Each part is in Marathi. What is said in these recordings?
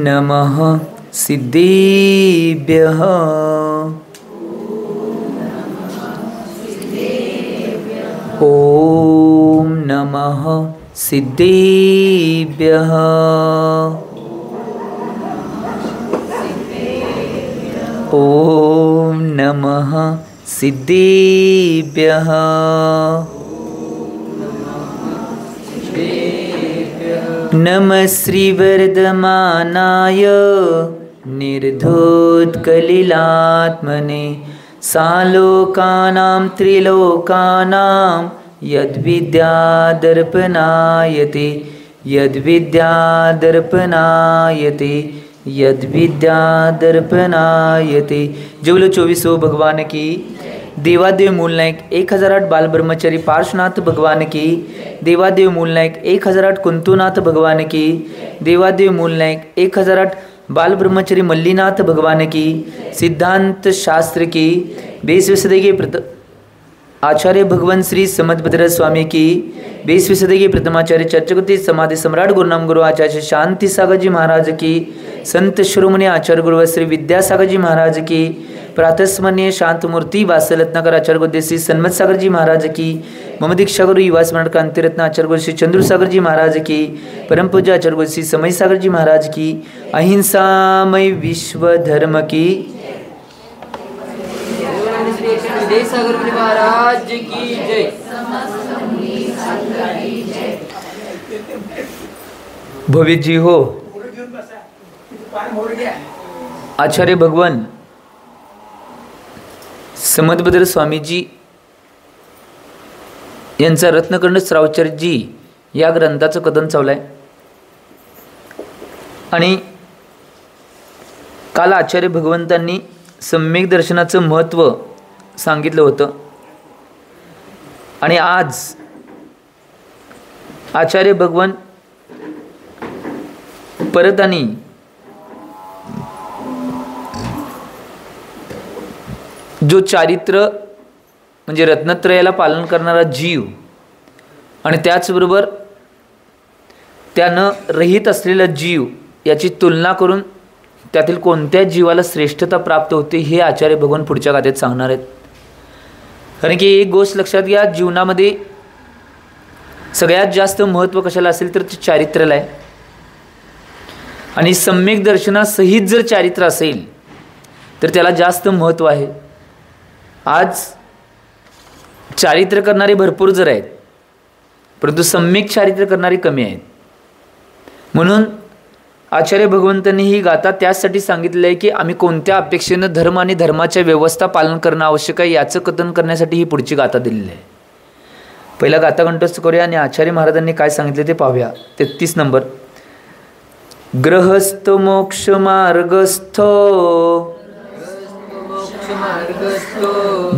नमः सिद्धेभ्यः। ॐ नमः सिद्धेभ्यः। ॐ नमः सिद्धेभ्यः। नमः श्रीवर्धमानाय निर्धूतकलिलात्मने सालोकानां त्रिलोकानां यद्विद्यादर्पणायते यद्विद्यादर्पणायते यद्विद्यादर्पणायते। जय बोलो 24 भगवान की। देवादेव मूलनायक 1008 बाल ब्रह्मचारी पार्श्वनाथ भगवान की। देवादेव मूलनायक 1008 कुंतुनाथ भगवान की। देवादेव मूलनायक 1008 बाल ब्रह्मचारी मल्लीनाथ भगवान की। सिद्धांत शास्त्र की 20वीं सदी के आचार्य भगवान श्री समदभद्र स्वामी की। 20वीं सदी के प्रथमाचार्य चर्चगति समाधि सम्राट गुरुनाम गुरु आचार्य शांति सागर जी महाराज की। संत शिरोमणि आचार्य गुरु श्री विद्यासागर जी महाराज की। प्रातस्मरणीय शांतमूर्ति वासलत्नाकर आचार्य गुरु श्री सन्मत सागर जी महाराज की। मम दीक्षा गुरु युवा स्मरण क्रांतिरत्न आचार्य गुरु श्री चंद्र सागर जी महाराज की। परम पूज्य आचार्य गुरु श्री समय सागर जी महाराज की। अहिंसामय विश्व धर्म की। सागर महाराज की जय। भव्य जी हो। आचार्य भगवान समदभद्र स्वामीजी यांचा रत्नकंड श्रावचार्यजी या ग्रंथाचं कथन चालू आहे आणि काल आचार्य भगवंतांनी सम्यक दर्शनाचं महत्त्व सांगितलं होतं आणि आज आचार्य भगवान परत आणि जो चारित्र म्हणजे रत्नत्रयाला पालन करणारा जीव आणि त्याचबरोबर त्यानं रहित असलेला जीव याची तुलना करून त्यातील कोणत्या जीवाला श्रेष्ठता प्राप्त होते हे आचार्य भगवान पुढच्या गाथेत सांगणार आहेत। कारण की एक गोष्ट लक्षात घ्या, जीवनामध्ये सगळ्यात जास्त महत्त्व कशाला असेल तर ते चारित्र्याला आहे आणि सम्यक दर्शनासहित जर चारित्र असेल तर त्याला जास्त महत्त्व आहे। आज चारित्र करणारे भरपूर जर आहेत परंतु सम्यक चारित्र करणारे कमी आहेत। म्हणून आचार्य भगवंतांनी ही गाथा त्यासाठी सांगितलं आहे की आम्ही कोणत्या अपेक्षेनं धर्म आणि धर्माच्या व्यवस्था पालन करणं आवश्यक आहे याचं कथन करण्यासाठी ही पुढची गाथा दिलेली आहे। पहिला गाथा कंठस्थ करूया आणि आचार्य महाराजांनी काय सांगितले ते पाहूया। 33 नंबर। गृहस्थ मोक्ष मार्गस्थो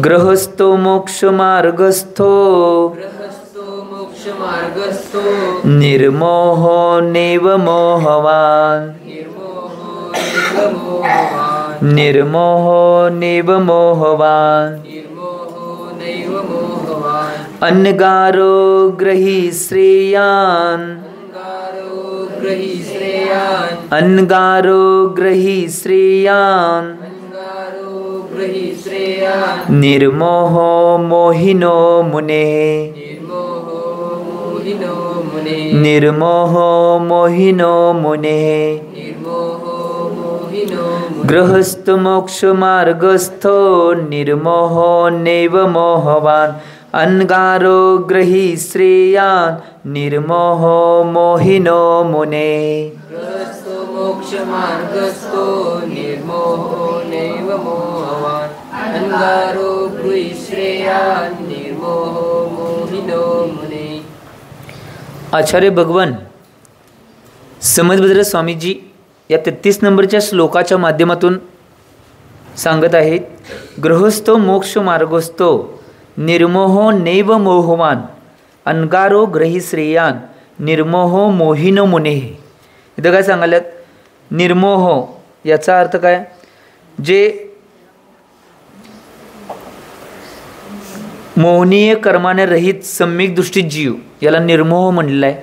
गृहस्थो मोक्ष मार्गस्थो निर्मोहो नैव मोहवान् निर्मोहो नैव मोहवान् अन्गारो ग्रही श्रेयान् अन्गारो ग्रही श्रेयान् निर्मोहो मोहिनो मुनेः निर्मोहो मोहिनो मुनेः गृहस्थ मोक्ष मार्गस्थो निर्मोहो नैव मोहवान् अन्गारो ग्रही श्रेयान् निर्मोहो मोहिनो मुनेः गृहस्थ मोक्ष मार्गस्थो निर्मोहो नैव मोहवान् अन्गारो गृही श्रेयान् निर्मोहो मोहिनो मुनेः। आचार्य भगवान समदभद्र स्वामीजी या 33 नंबरच्या श्लोकाच्या माध्यमातून सांगत आहेत, गृहस्थो मोक्ष मार्गस्थो निर्मोहो नैव मोहवान अन्गारो ग्रही श्रेयान निर्मोहो मोहिनो मुनेः। इथं काय सांगाल्यात? निर्मोह याचा अर्थ काय? जे मोहनीय कर्माने रहित सम्यक दृष्टी जीव याला निर्मोह म्हणलेला आहे।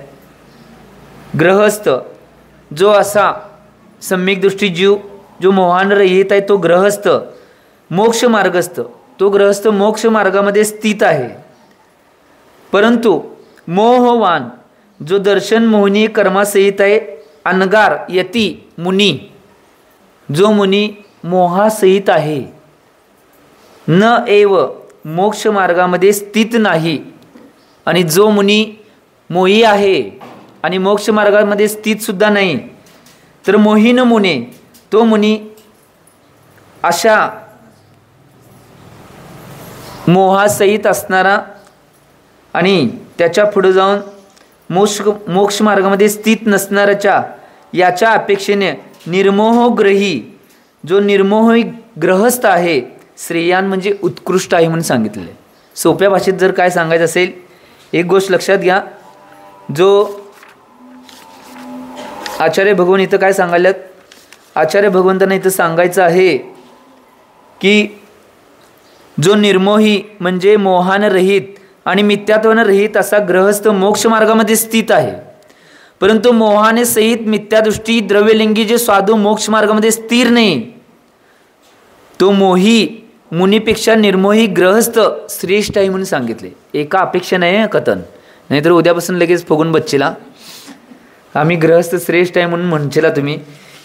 गृहस्थ जो असा सम्यक दृष्टी जीव जो मोहानं रहित आहे तो गृहस्थ मोक्ष मार्गस्थ, तो गृहस्थ मोक्ष मार्गामध्ये स्थित आहे. परंतु मोहवान जो दर्शन मोहिनी कर्मासहित आहे, अनगार यती मुनी, जो मुनी मोहासहित आहे, न एव मोक्ष मार्गामध्ये स्थित नाही, आणि जो मुनी मोही आहे आणि मोक्ष मार्गामध्ये स्थित सुद्धा नाही, तर मोहीन मुने तो मुनी अशा मोहासहित असणारा आणि त्याच्या पुढे जाऊन मोक्ष मार्गामध्ये स्थित नसणाऱ्याच्या याच्या अपेक्षेने निर्मोहग्रही जो निर्मोही ग्रहस्थ आहे, श्रेयान म्हणजे उत्कृष्ट आहे म्हणून सांगितलेलं आहे. सोप्या भाषेत जर काय सांगायचं असेल, एक गोष्ट लक्षात घ्या, जो आचार्य भगवान इथं काय सांगायल्यात, आचार्य भगवंतांना इथं सांगायचं आहे की जो निर्मोही म्हणजे मोहान रहित आणि मिथ्यात्वानं रहित असा ग्रहस्थ मोक्ष मार्गामध्ये स्थित आहे, परंतु मोहाने सहित मिथ्यादृष्टी द्रव्यलिंगी जे साधू मोक्ष मार्गामध्ये स्थिर नाही, तो मोही मुनीपेक्षा निर्मोही ग्रहस्थ श्रेष्ठ आहे म्हणून सांगितले. एका अपेक्षा नाही कथन, नाहीतर उद्यापासून लगेच फुगून बच्चेला आम्ही ग्रहस्थ श्रेष्ठ आहे म्हणून म्हणचेला तुम्ही.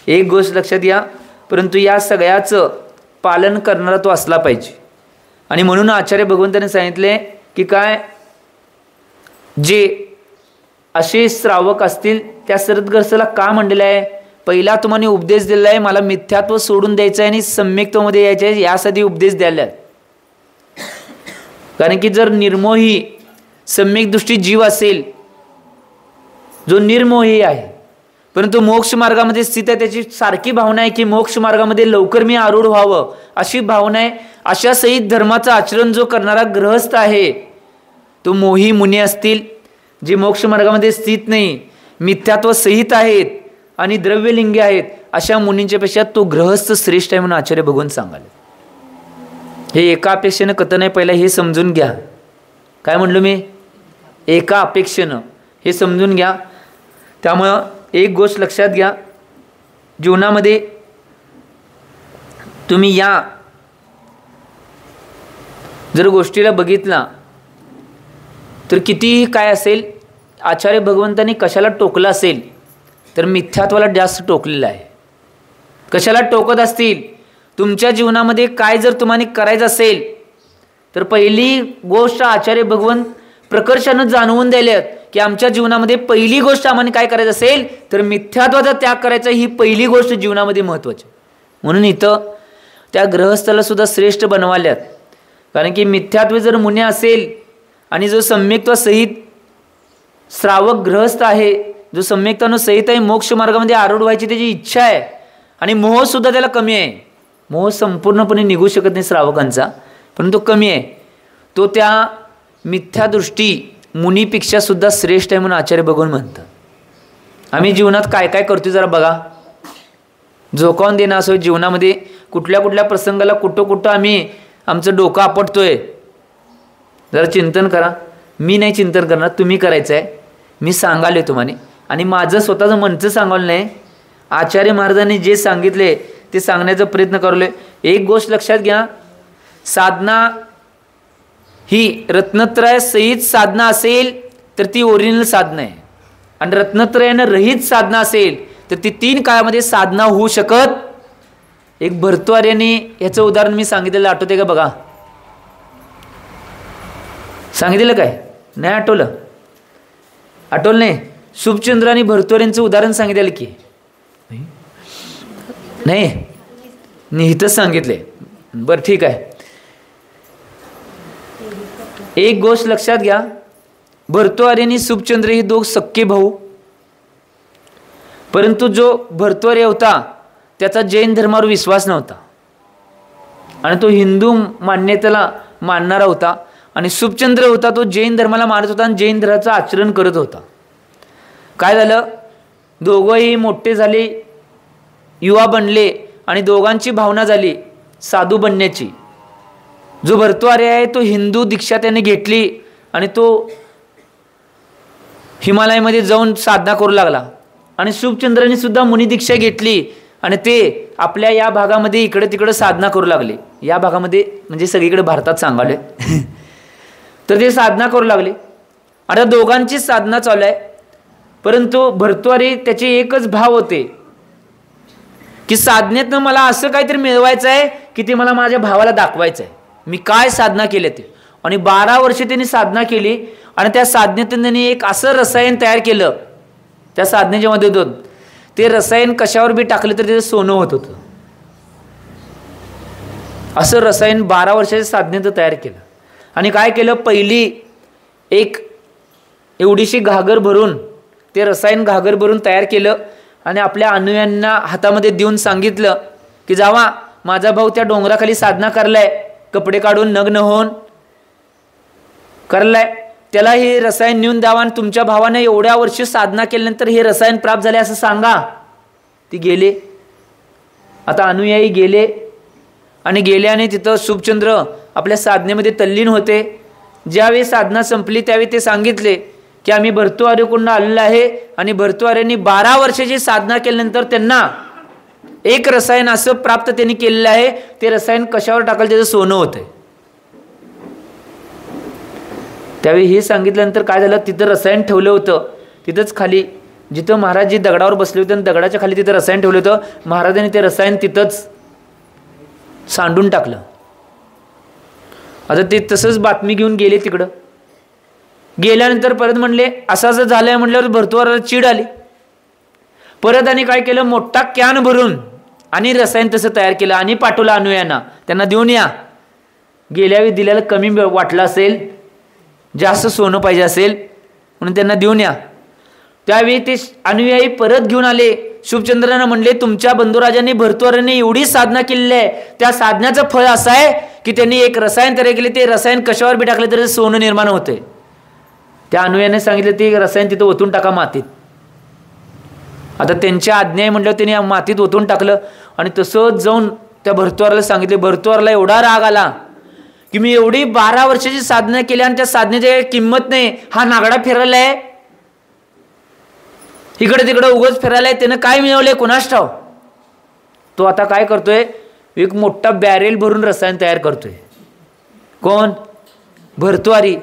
एक गोष्ट लक्षात घ्या, परंतु या सगळ्याचं पालन करणारा तो असला पाहिजे. आणि म्हणून आचार्य भगवंताने सांगितले की काय, जे असे श्रावक असतील त्या सद्ग्रस्ताला का म्हणलेलं आहे, पहिला तुम्हाला उपदेश दिलेला आहे, मला मिथ्यात्व सोडून द्यायचं आहे आणि सम्यक्त्वामध्ये यायचं आहे, यासाठी उपदेश द्यायला. कारण की जर निर्मोही सम्यक दृष्टी जीव असेल, जो निर्मोही आहे परंतु मोक्ष मार्गामध्ये स्थित आहे, त्याची सारखी भावना आहे की मोक्ष मार्गामध्ये लवकर मी आरूढ व्हावं अशी भावना आहे, अशा सहित धर्माचं आचरण जो करणारा गृहस्थ आहे तो मोही मुनी असतील, जे मोक्ष मार्गामध्ये स्थित नाही, मिथ्यात्व सहित आहेत आणि द्रव्यलिंगी आहेत, अशा मुनींच्या पेक्षा तो गृहस्थ श्रेष्ठ आहे म्हणून आचार्य भगवान सांगाले. हे एका अपेक्षेनं कथन आहे, पहिला हे समजून घ्या. काय म्हणलो मी, एका अपेक्षेनं हे समजून घ्या. त्यामुळं एक गोष्ट लक्षात घ्या, जीवनामध्ये तुम्ही या जर गोष्टीला बघितला तर कितीही काय असेल, आचार्य भगवंतांनी कशाला टोकलं असेल तर मिथ्यात्वाला जास्त टोकलेलं आहे. कशाला टोकत असतील, तुमच्या जीवनामध्ये काय जर तुम्हाला करायचं असेल तर पहिली गोष्ट आचार्य भगवंत प्रकर्षानं जाणवून द्यायल्यात की आमच्या जीवनामध्ये पहिली गोष्ट आम्हाला काय करायचं असेल तर मिथ्यात्वाचा त्याग करायचा, ही पहिली गोष्ट जीवनामध्ये महत्त्वाची. म्हणून इथं त्या गृहस्थाला सुद्धा श्रेष्ठ बनवाल्यात. कारण की मिथ्यात्व जर मुनी असेल आणि जो सम्यक्त्व सहित श्रावक गृहस्थ आहे, जो सम्यक्तानं सहित आहे, मोक्ष मार्गामध्ये आरूढ व्हायची त्याची इच्छा आहे आणि मोहसुद्धा त्याला कमी आहे. मोह संपूर्णपणे निघू शकत नाही श्रावकांचा, परंतु कमी आहे, तो त्या मिथ्यादृष्टी मुनीपेक्षा सुद्धा श्रेष्ठ आहे म्हणून आचार्य भगवान म्हणतात. आम्ही जीवनात काय काय करतो जरा बघा, झोकावून देणं असो, जीवनामध्ये कुठल्या कुठल्या प्रसंगाला कुठं कुठं आम्ही आमचं डोकं आपटतोय, जरा चिंतन करा. मी नाही चिंतन करणार, तुम्ही करायचं आहे. मी सांगाले तुम्हाला, आणि माझं स्वतःचं मनचं सांगायला नाही, आचार्य महाराजांनी जे सांगितले ते सांगण्याचा प्रयत्न करलोय. एक गोष्ट लक्षात घ्या, साधना ही रत्नत्रय सहित साधना असेल तर ती ओरिजिनल साधना आहे, आणि रत्नत्रयानं रहित साधना असेल तर ती 3 काळामध्ये साधना होऊ शकत. एक भर्तृहरीने याचं उदाहरण मी सांगितलेलं आठवते का बघा, सांगितलेलं काय नाही, आठवलं नाही. शुभचंद्र आणि भर्तृहरींचं उदाहरण सांगितलेलं की नाही, इथंच सांगितले. बरं ठीक आहे. एक गोष्ट लक्षात घ्या, भर्तृहरी आणि शुभचंद्र हे 2 सख्खे भाऊ, परंतु जो भर्तृहरी होता त्याचा जैन धर्मावर विश्वास नव्हता आणि तो हिंदू मान्यतेला मानणारा होता, आणि शुभचंद्र होता तो जैन धर्माला मानत होता आणि जैन धर्माचं आचरण करत होता. काय झालं, दोघंही मोठे झाले, युवा बनले आणि दोघांची भावना झाली साधू बनण्याची. जो भर्तृहरी आहे तो हिंदू दीक्षा त्याने घेतली आणि तो हिमालयामध्ये जाऊन साधना करू लागला, आणि शुभचंद्राने सुद्धा मुनी दीक्षा घेतली आणि ते आपल्या या भागामध्ये इकडे तिकडे साधना करू लागले. या भागामध्ये म्हणजे सगळीकडे भारतात सांगाले तर ते साधना करू लागले. आता दोघांची साधना चालू आहे. परंतु भर्तृहरी त्याचे एकच भाव होते की साधनेतनं मला असं काहीतरी मिळवायचं आहे की ते मला माझ्या भावाला दाखवायचं आहे मी काय साधना केले ते. आणि 12 वर्षे त्यांनी साधना केली आणि त्या साधनेतून त्यांनी एक असं रसायन तयार केलं त्या साधनेच्या मदतीतून. ते रसायन कशावर बी टाकले तर ते सोनं होत होतं. असं रसायन 12 वर्षाच्या साधनेचं तयार केलं. आणि काय केलं, पहिली एक एवढीशी घागर भरून ते रसायन घागर भरून तयार केलं आणि आपल्या अनुयांना हातामध्ये देऊन सांगितलं की जावा, माझा भाऊ त्या डोंगराखाली साधना करलाय, कपडे काढून नग्न होऊन करलाय, त्याला हे रसायन नेऊन द्यावा आणि तुमच्या भावाने एवढ्या वर्ष साधना केल्यानंतर हे रसायन प्राप्त झाले असं सांगा. ती गेले. आता अनुयायी गेले आणि गेल्याने तिथं शुभचंद्र आपल्या साधनेमध्ये तल्लीन होते. ज्यावेळी साधना संपली त्यावेळी ते सांगितले की आम्ही भर्तृहरीकडून आलेलो आहे आणि भर्तृहरींनी 12 वर्षाची साधना केल्यानंतर त्यांना एक रसायन असं प्राप्त त्यांनी केलेलं आहे, ते रसायन कशावर टाकलं त्याचं सोनं होतंय. त्यावेळी हे सांगितल्यानंतर काय झालं, तिथं रसायन ठेवलं होतं. तिथंच खाली जिथं महाराज जी दगडावर बसले होते आणि दगडाच्या खाली तिथं रसायन ठेवलं होतं, महाराजांनी ते रसायन तिथंच सांडून टाकलं. आता ते तसंच बातमी घेऊन गेले तिकडं. गेल्यानंतर परत म्हणले असं असं झालंय म्हटल्यावर भर्तृहरीला चीड आली. परत आणि काय केलं, मोठा कॅन भरून आणि रसायन तसं तयार केलं आणि पाठवलं अनुयांना, त्यांना देऊन या. गेल्यावेळी दिल्याला कमी वाटलं असेल, जास्त सोनं पाहिजे असेल म्हणून त्यांना देऊन या. त्यावेळी ते अनुयायी परत घेऊन आले. शुभचंद्रांना म्हणले तुमच्या बंधुराजांनी भर्तृहरीने एवढी साधना केलेली आहे, त्या साधनाचं फळ असं आहे की त्यांनी एक रसायन तयार केले, ते रसायन कशावर बी टाकले तरी सोनं निर्माण होतंय. त्या अनुयाने सांगितलं ते रसायन तिथं ओतून टाका मातीत. आता त्यांच्या आज्ञा म्हटलं त्यांनी मातीत ओतून टाकलं आणि तसंच जाऊन त्या भर्तृहरीला सांगितले. भर्तृहरीला एवढा राग आला की मी एवढी 12 वर्षाची साधना केली आणि त्या साधनेची किंमत नाही, हा नागडा फिरायलाय, इकडे तिकडे उगाच फिरायलाय, त्यानं काय मिळवलंय कोणास ठाव. तो आता काय करतोय, एक मोठा बॅरेल भरून रसायन तयार करतोय. कोण, भर्तृहरी.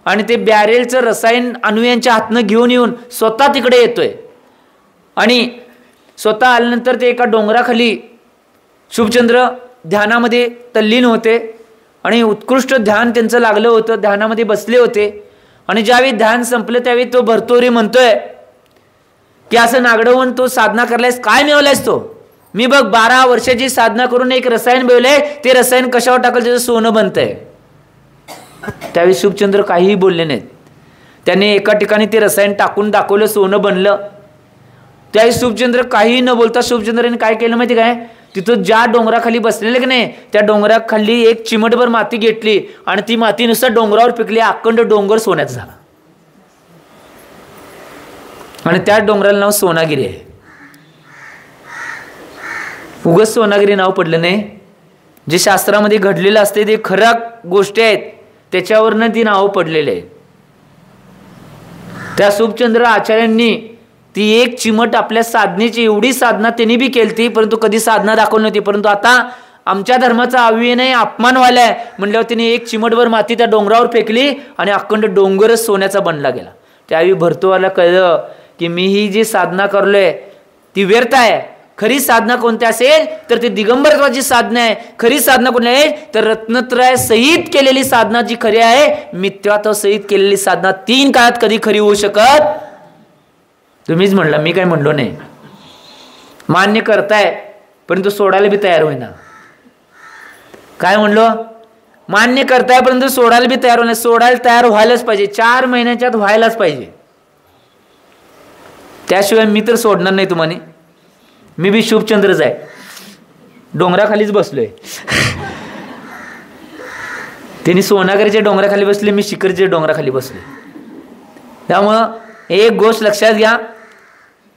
आणि ते बॅरेलचं रसायन अनुयांच्या हातनं घेऊन येऊन स्वतः तिकडे येतोय. आणि स्वतः आल्यानंतर ते एका डोंगराखाली शुभचंद्र ध्यानामध्ये तल्लीन होते आणि उत्कृष्ट ध्यान त्यांचं लागलं होतं, ध्यानामध्ये बसले होते. आणि ज्यावेळी ध्यान संपलं त्यावेळी तो भर्तृहरी म्हणतोय की असं नागडं होऊन तो साधना करलायस, काय मिळवलायस तो, मी बघ 12 वर्षाची साधना करून एक रसायन मिळवलंय, ते रसायन कशावर टाकलं त्याचं सोनं बनतंय. त्यावेळी शुभचंद्र काहीही बोलले नाहीत. त्याने एका ठिकाणी ते रसायन टाकून दाखवलं, सोनं बनलं. त्यावेळी शुभचंद्र काहीही न बोलता शुभचंद्राने काय केलं माहिती काय, तिथं ज्या डोंगराखाली बसलेले की नाही त्या डोंगराखाली एक चिमटभर माती घेतली आणि ती माती नुसतं डोंगरावर पिकली, अखंड डोंगर सोन्याचा झाला. आणि त्या डोंगराला नाव सोनागिरी आहे. उगाच सोनागिरी नाव पडलं नाही, जे शास्त्रामध्ये घडलेलं असते ते खऱ्या गोष्टी आहेत त्याच्यावरनं ती नाव पडलेली आहे. त्या शुभचंद्र आचार्यांनी ती एक चिमट आपल्या साधनेची एवढी साधना त्यांनी बी केली, परंतु कधी साधना दाखवली नव्हती. परंतु आता आमच्या धर्माचा अविनय अपमान व्हायलाय म्हणल्यावर तिने एक चिमटभर माती त्या डोंगरावर फेकली आणि अखंड डोंगरच सोन्याचा बनला गेला. त्यावेळी भर्तृहरीला कळलं की मी ही जी साधना करलोय ती व्यर्थ आहे. खरी साधना कोणती असेल तर ती दिगंबरत्वाची साधना आहे. खरी साधना कोणती आहे तर रत्नत्रय सहित केलेली साधना जी खरी आहे, मिथ्यात्व सहित केलेली साधना 3 काळात कधी खरी होऊ शकत. तुम्हीच म्हणला, मी काय म्हणलो नाही. मान्य करताय परंतु सोडायला बी तयार होईना. काय म्हणलो, मान्य करताय परंतु सोडायला बी तयार होईना. सोडायला तयार व्हायलाच पाहिजे, 4 महिन्याच्यात व्हायलाच पाहिजे, त्याशिवाय मी तर सोडणार नाही तुम्हाला. मी बी शुभचंद्रच आहे, डोंगराखालीच बसलोय. त्यांनी सोनागिरीच्या डोंगराखाली बसले, मी शिखरच्या डोंगराखाली बसलोय. त्यामुळं एक गोष्ट लक्षात घ्या,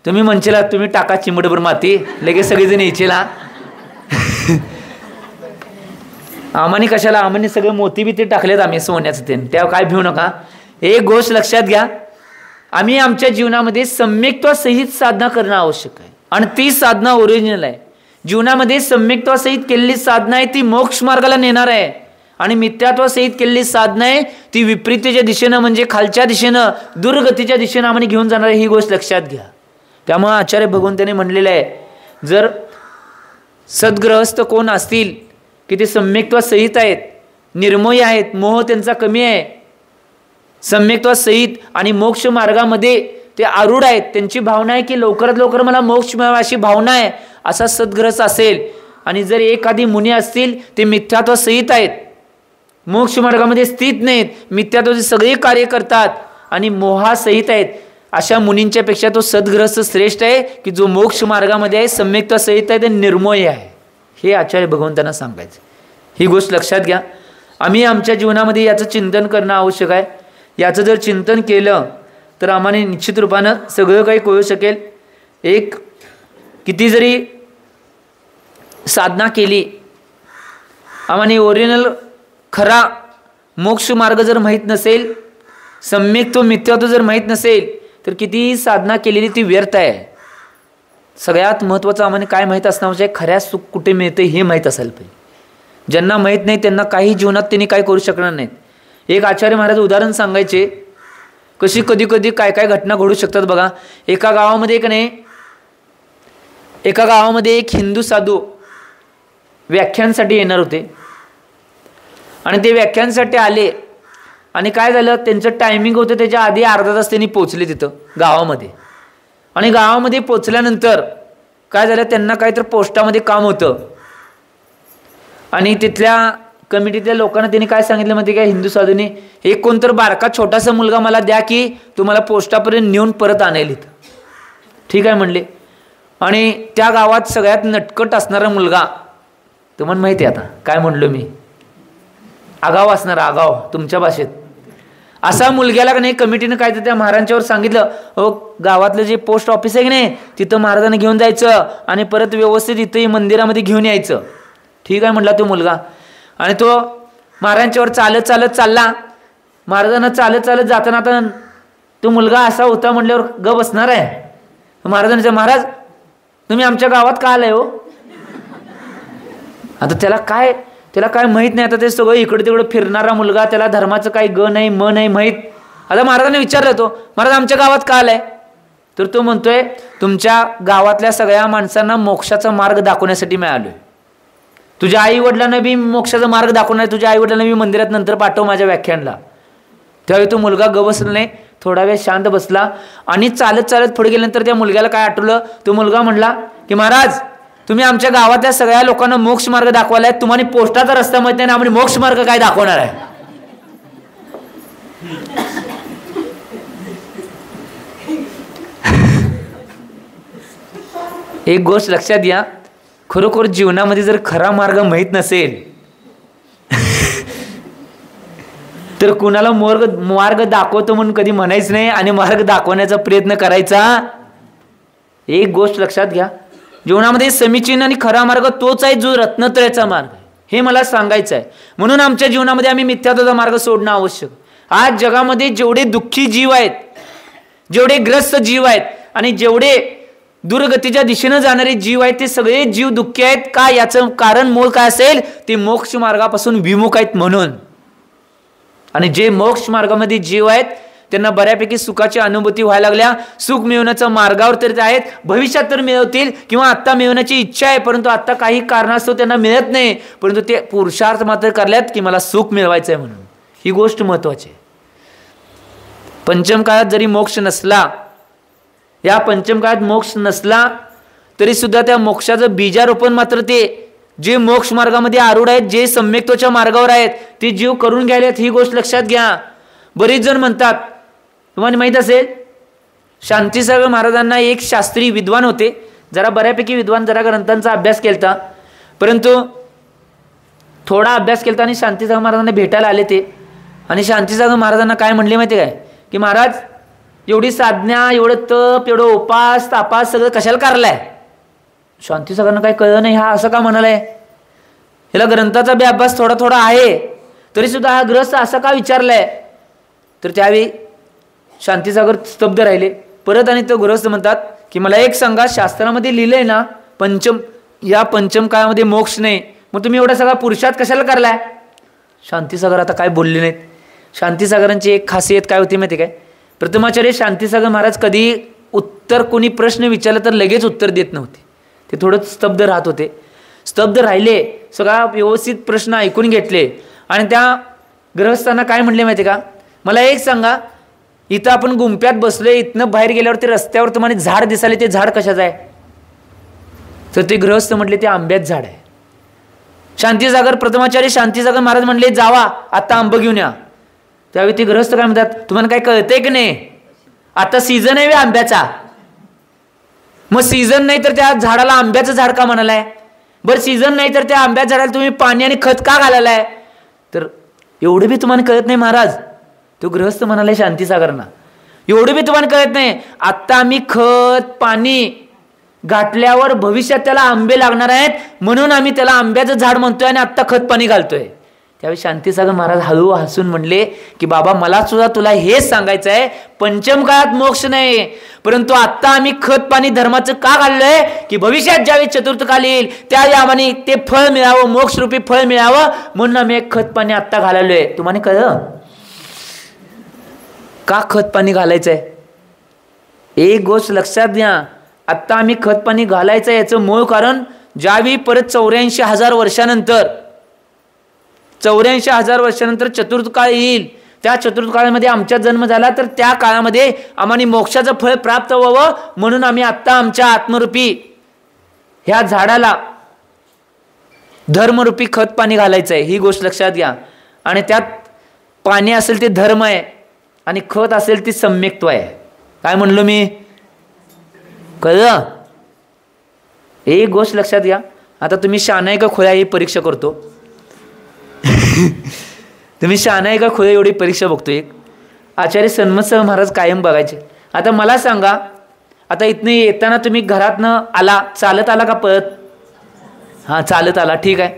तुम्ही म्हणशीला तुम्ही टाका चिमटभर माती लगेच सगळेजण येचीला. आम्हाने कशाला, आम्हाने सगळं मोती बिती टाकलेत आम्ही सोन्याचं ते, त्या काय भिऊ नका. एक गोष्ट लक्षात घ्या, आम्ही आमच्या जीवनामध्ये सम्यक्त्वा सहित साधना करणं आवश्यक आहे आणि ती साधना ओरिजिनल आहे. जीवनामध्ये सम्यक्त्वासहित केलेली साधना आहे ती मोक्ष मार्गाला नेणार आहे, आणि मिथ्यात्वासहित केलेली साधना आहे ती विपरीतीच्या दिशेनं म्हणजे खालच्या दिशेनं दुर्गतीच्या दिशेनं आम्हाला घेऊन जाणार आहे, ही गोष्ट लक्षात घ्या. त्यामुळे आचार्य भगवंतांनी म्हणलेलं आहे, जर सद्गृहस्थ कोण असतील की ते सम्यक्त्वासहित आहेत, निर्मोही आहेत, मोह त्यांचा कमी आहे, सम्यक्त्वासहित आणि मोक्ष मार्गामध्ये ते आरूढ आहेत, त्यांची भावना आहे की लवकरात लवकर मला मोक्ष मिळावा अशी भावना आहे, असा सद्गृहस्थ असेल. आणि जर एखादी मुनी असतील ते मिथ्यात्वासहित आहेत, मोक्ष मार्गामध्ये स्थित नाहीत, मिथ्यात्वाचे सगळे कार्य करतात आणि मोहासहित आहेत, अशा मुनींच्या पेक्षा तो सद्गृहस्थ श्रेष्ठ आहे की जो मोक्ष मार्गामध्ये आहे, सम्यक्त्वासहित आहे, ते निर्मोही आहे. हे आचार्य भगवंतांना सांगायचं. ही गोष्ट लक्षात घ्या. आम्ही आमच्या जीवनामध्ये याचं चिंतन करणं आवश्यक आहे. याचं जर चिंतन केलं तर आम्हाला निश्चित रूपानं सगळं काही कळू शकेल. एक किती जरी साधना केली, आम्हाला ओरिजिनल खरा मोक्ष मार्ग जर माहीत नसेल, सम्यक तो मिथ्यात्व जर माहीत नसेल, तर कितीही साधना केलेली ती व्यर्थ आहे. सगळ्यात महत्त्वाचं आम्हाला काय माहीत असणं म्हणजे खऱ्या सुख कुठे मिळते हे माहीत असायला पाहिजे. ज्यांना माहीत नाही त्यांना काही जीवनात त्यांनी काय करू शकणार नाहीत. एक आचार्य महाराज उदाहरण सांगायचे, कशी कधी कधी काय काय घटना घडू शकतात बघा. एका गावामध्ये एक हिंदू साधू व्याख्यानसाठी येणार होते, आणि ते व्याख्यानसाठी आले, आणि काय झालं, त्यांचं टायमिंग होतं त्याच्या आधी अर्धा तास त्यांनी पोचले तिथं गावामध्ये. आणि गावामध्ये पोचल्यानंतर काय झालं, त्यांना काहीतरी पोस्टामध्ये काम होतं, आणि तिथल्या कमिटीतल्या लोकांना त्यांनी काय सांगितलं माहिती काय, हिंदू साधूंनी, एक कोणतर बारका छोटासा मुलगा मला द्या की तुम्हाला पोस्टापर्यंत नेऊन परत आणेल इथं. ठीक आहे म्हणले. आणि त्या गावात सगळ्यात नटकट असणारा मुलगा, तुम्हाला माहिती आहे आता काय म्हणलो मी, आगाव असणारा, आगाव तुमच्या भाषेत, असा मुलग्याला का नाही कमिटीनं काय तर त्या महाराजांच्यावर सांगितलं, हो गावातलं जे पोस्ट ऑफिस आहे की नाही तिथं महाराजांना घेऊन जायचं आणि परत व्यवस्थित इथं मंदिरामध्ये घेऊन यायचं. ठीक आहे म्हटला तो मुलगा. आणि तो महाराजांच्यावर चालत चालत चालला. महाराजांना चालत चालत जाताना आता तो मुलगा असा होता म्हटल्यावर ग बसणार आहे. महाराजांच्या, महाराज तुम्ही आमच्या गावात का आलाय हो? आता त्याला काय माहीत नाही. आता ते सगळं इकडे तिकडे फिरणारा मुलगा, त्याला धर्माचं काही ग नाही म नाही माहीत. आता महाराजांनी विचारलं, तो महाराज आमच्या गावात का आलाय? तर तो म्हणतोय, तुमच्या गावातल्या सगळ्या माणसांना मोक्षाचा मार्ग दाखवण्यासाठी मी आलोय. तुझ्या आई वडिलांना बी मोक्षाचा मार्ग दाखवणार, तुझ्या आई वडिलांना मी मंदिरात नंतर पाठव माझ्या व्याख्यानला. त्यावेळी तो मुलगा ग बसला नाही, थोडा वेळ शांत बसला, आणि चालत चालत पुढे गेल्यानंतर त्या मुलग्याला काय आठवलं, तो मुलगा म्हणला की महाराज तुम्ही आमच्या गावातल्या सगळ्या लोकांना मोक्ष मार्ग दाखवायला, तुम्हाला पोस्टाचा रस्ता माहित नाही, आम्ही मोक्ष मार्ग काय दाखवणार आहे? एक गोष्ट लक्षात घ्या, खरोखर जीवनामध्ये जर खरा मार्ग माहीत नसेल तर कुणाला मार्ग दाखवतो म्हणून कधी म्हणायचं नाही, आणि मार्ग दाखवण्याचा प्रयत्न करायचा. एक गोष्ट लक्षात घ्या, जीवनामध्ये समीचीन आणि खरा मार्ग तोच आहे जो रत्नत्रयाचा मार्ग आहे, हे मला सांगायचं आहे. म्हणून आमच्या जीवनामध्ये आम्ही मिथ्यात्वाचा मार्ग सोडणं आवश्यक. आज जगामध्ये जेवढे दुःखी जीव आहेत, जेवढे ग्रस्त जीव आहेत, आणि जेवढे दुर्गतीच्या दिशेनं जाणारे जीव आहेत, ते सगळे जीव दुःखी आहेत का? याचं कारण मूळ काय असेल, ते मोक्ष मार्गापासून विमुख आहेत म्हणून. आणि जे मोक्ष मार्गामध्ये जीव आहेत त्यांना बऱ्यापैकी सुखाची अनुभूती व्हायला लागल्या, सुख मिळवण्याच्या मार्गावर तर आहेत, भविष्यात तर मिळवतील किंवा आत्ता मिळवण्याची इच्छा आहे, परंतु आत्ता काही कारणास्तव त्यांना मिळत नाही, परंतु ते पुरुषार्थ मात्र करल्यात की मला सुख मिळवायचं आहे म्हणून. ही गोष्ट महत्वाची आहे. पंचम काळात जरी मोक्ष नसला, या पंचम काळात मोक्ष नसला तरी सुद्धा त्या मोक्षाचं बीजारोपण मात्र ते जे मोक्ष मार्गामध्ये आरूढ आहेत, जे सम्यक्त्वाच्या मार्गावर आहेत, ते जीव करून घ्यायलेत. ही गोष्ट लक्षात घ्या. बरेच जण म्हणतात, तुम्हाला माहीत असेल, शांतीसागर महाराजांना एक शास्त्री विद्वान होते, जरा बऱ्यापैकी विद्वान, जरा ग्रंथांचा अभ्यास केलता, परंतु थोडा अभ्यास केलता, आणि शांतीसागर महाराजांना भेटायला आले ते. आणि शांतीसागर महाराजांना काय म्हणले माहिती काय, की महाराज एवढी साधना, एवढं तप, एवढं उपास तापास सगळं कशाला करलाय? शांतीसागरनं काय कळलं नाही, हा असं का म्हणालाय? ह्याला ग्रंथाचा बी अभ्यास थोडा थोडा आहे, तरी सुद्धा हा ग्रस्त असं का विचारलाय? तर त्यावेळी शांतीसागर स्तब्ध राहिले. परत आणि तो गृहस्थ म्हणतात की मला एक सांगा, शास्त्रामध्ये लिहिलंय ना या पंचम काळामध्ये मोक्ष नाही, मग तुम्ही एवढा सगळा पुरुषार्थ कशाला करलाय? शांतीसागर आता काय बोलले नाहीत. शांतीसागरांची एक खासियत काय होती माहिती काय? प्रथमाचार्य शांतीसागर महाराज कधी उत्तर कोणी प्रश्न विचारला तर लगेच उत्तर देत नव्हते. ते थोडं स्तब्ध राहत होते. स्तब्ध राहिले, सगळा व्यवस्थित प्रश्न ऐकून घेतले आणि त्या गृहस्थांना काय म्हणले माहिती का? मला एक सांगा, इथं आपण गुंप्यात बसलोय, इथनं बाहेर गेल्यावरती रस्त्यावर तुम्हाला झाड दिसाले, ते झाड कशाचं आहे? तर ते गृहस्थ म्हटले ते आंब्याचं झाड आहे. शांतीसागर प्रथमाचार्य शांतीसागर महाराज म्हणले जावा आता आंब घेऊन या. त्यावेळी ते गृहस्थ काय म्हणतात, तुम्हाला काय कळतंय की नाही? आता सीझन आहे आंब्याचा. मग सीझन नाही तर त्या झाडाला आंब्याचं झाड का म्हणालाय? बरं सीझन नाही तर त्या आंब्याच्या झाडाला तुम्ही पाणी आणि खत का घालायलाय? तर एवढं बी तुम्हाला कळत नाही महाराज? तो गृहस्थ म्हणालाय शांतीसागरांना, एवढं बी तुम्हाला कळत नाही? आत्ता आम्ही खत पाणी घातल्यावर भविष्यात त्याला आंबे लागणार आहेत, म्हणून आम्ही त्याला आंब्याचं झाड म्हणतोय आणि आत्ता खत पाणी घालतोय. त्यावेळी शांतीसागर महाराज हळू हसून म्हणले की बाबा मला सुद्धा तुला हेच सांगायचं आहे, पंचम काळात मोक्ष नाही, परंतु आत्ता आम्ही खत पाणी धर्माचं का घाललोय की भविष्यात ज्यावेळी चतुर्थ काल येईल त्या यामाने ते फळ मिळावं, मोक्षरूपी फळ मिळावं, म्हणून आम्ही एक खत पाणी आत्ता घालालोय. तुम्हाला कळलं का खत पाणी घालायचंय? एक गोष्ट लक्षात घ्या, आत्ता आम्ही खत पाणी घालायचं याचं मूळ कारण ज्यावेळी परत 84,000 वर्षानंतर 84,000 वर्षानंतर चतुर्थ काळ येईल, त्या चतुर्थ काळामध्ये आमचा जन्म झाला, तर त्या काळामध्ये आम्हाला मोक्षाचं फळ प्राप्त व्हावं, म्हणून आम्ही आत्ता आमच्या आत्मरूपी ह्या झाडाला धर्मरूपी खत पाणी घालायचं आहे. ही गोष्ट लक्षात घ्या. आणि त्यात पाणी असेल ते धर्म आहे आणि खत असेल ते सम्यक्त्व आहे. काय म्हणलो मी? कळलं? एक गोष्ट लक्षात घ्या. आता तुम्ही शहाणा आहे का खोया ही परीक्षा करतो. तुम्ही शहाणा आहे का खोया एवढी परीक्षा बघतो. एक आचार्य सन्मत महाराज कायम बघायचे. आता मला सांगा, आता इथनं येताना तुम्ही घरातनं आला, चालत आला का पळत? हां चालत आला, ठीक आहे.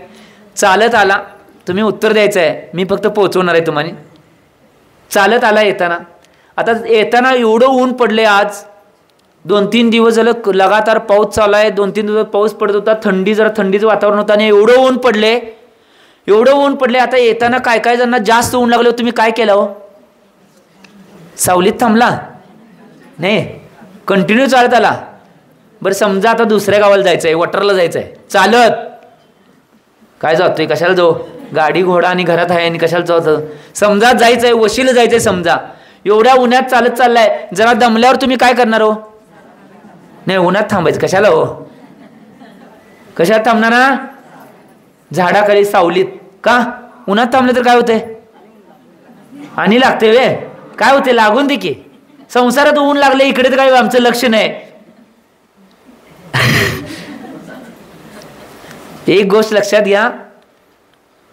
चालत आला, तुम्ही उत्तर द्यायचं आहे, मी फक्त पोहोचवणार आहे तुम्हाला. चालत आला येताना, आता येताना एवढं ऊन पडले, आज 2-3 दिवस झालं लगातार पाऊस चालू आहे, 2-3 दिवस पाऊस पडत होता, जरा थंडीचं वातावरण होतं आणि एवढं ऊन पडले. आता येताना काय काय जणांना जास्त ऊन लागलं, तुम्ही काय केलं हो? सावलीत थांबला नाही, कंटिन्यू चालत आला. बरं समजा आता दुसऱ्या गावाला जायचं आहे, वॉटरला जायचं आहे, चालत काय जातोय, कशाला जाऊ? गाडी घोडा आणि घरात आहे आणि कशाला जाऊ? समजा जायचं आहे, वशीला जायचं आहे, समजा एवढ्या उन्हात चालत चाललाय, जरा दमल्यावर तुम्ही काय करणार हो? नाही उन्हात थांबायचं कशाला हो? कशात थांबणार ना? झाडाखाली सावलीत. का? उन्हात थांबलं तर काय होतंय? आणि लागते वे काय होते? लागून दे की. संसारात ऊन लागले, इकडे तर काय आमचं लक्ष नाही. एक गोष्ट लक्षात घ्या,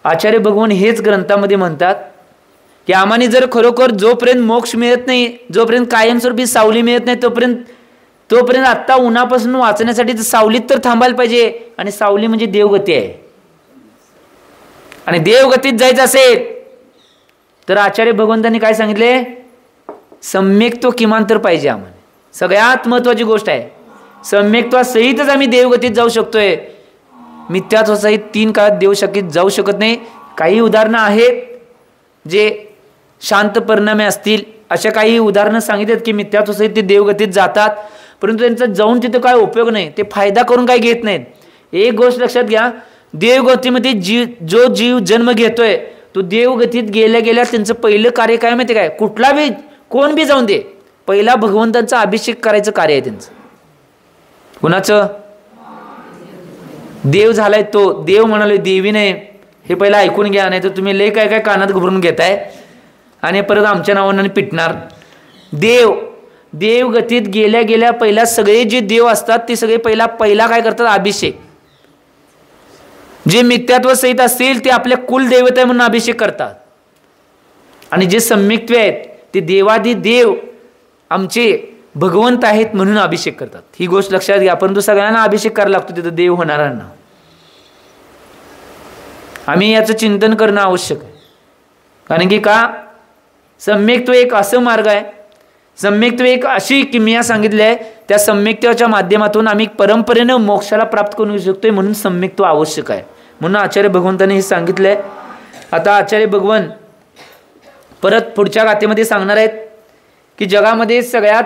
आचार्य भगवान हेच ग्रंथामध्ये म्हणतात की आम्हाने जर खरोखर जोपर्यंत मोक्ष मिळत नाही, जोपर्यंत कायमस्वरूपी सावली मिळत नाही, तोपर्यंत आत्ता उन्हापासून वाचण्यासाठी सावलीत तर थांबायला पाहिजे. आणि सावली म्हणजे देवगती आहे. आणि देवगतीत जायचं असेल तर आचार्य भगवंतांनी काय सांगितले? सम्यक्त्व किमान तर पाहिजे आम्हाला. सगळ्यात महत्वाची गोष्ट आहे, सम्यक्त्वासहितच आम्ही देवगतीत जाऊ शकतोय. मिथ्यात्वासहित 3 काळात देवशकीत जाऊ शकत नाही. काही उदाहरणं आहेत जे शांत परिणामे असतील, अशा काही उदाहरणं सांगितलेत की मिथ्यात्वासहित ते देवगतीत जातात, परंतु त्यांचा जाऊन तिथं काय उपयोग नाही, ते फायदा करून काय घेत नाहीत. एक गोष्ट लक्षात घ्या, देवगतीमध्ये जो जीव जन्म घेतोय तो देवगतीत गेल्या गेल्या त्यांचं पहिलं कार्य काय माहिती काय? कुठला बी कोण बी जाऊन दे, पहिला भगवंतांचा अभिषेक करायचं कार्य आहे त्यांचं. कुणाचं? देव झालाय तो. देव म्हणाले देवी नाही, हे पहिला ऐकून घ्या, नाही तर तुम्ही लय काय काय कानात घुबरून घेताय आणि परत आमच्या नावाने पिटणार. देवगतीत गेल्या गेल्या पहिला सगळे जे देव असतात ते सगळे पहिला काय करतात? अभिषेक. जे मिथ्यात्व सहित असतील ते आपल्या कुलदैवत आहे म्हणून अभिषेक करतात, आणि जे सम्यक्त्व आहेत ते देवादी देव आमचे भगवंत आहेत म्हणून अभिषेक करतात. ही गोष्ट लक्षात घ्या. परंतु सगळ्यांना अभिषेक करायला लागतो तिथं देव होणाऱ्यांना. आम्ही याचं चिंतन करणं आवश्यक आहे. कारण की का? सम्यक्त्व एक असं मार्ग आहे सम्यक्त्व एक अशी किमया सांगितली आहे, त्या सम्यक्त्वाच्या माध्यमातून आम्ही परंपरेनं मोक्षाला प्राप्त करू शकतोय, म्हणून सम्यक्त्व आवश्यक आहे. म्हणून आचार्य भगवंतांनी हे सांगितलं आहे. आता आचार्य भगवान परत पुढच्या गाथेमध्ये सांगणार आहेत की जगामध्ये सगळ्यात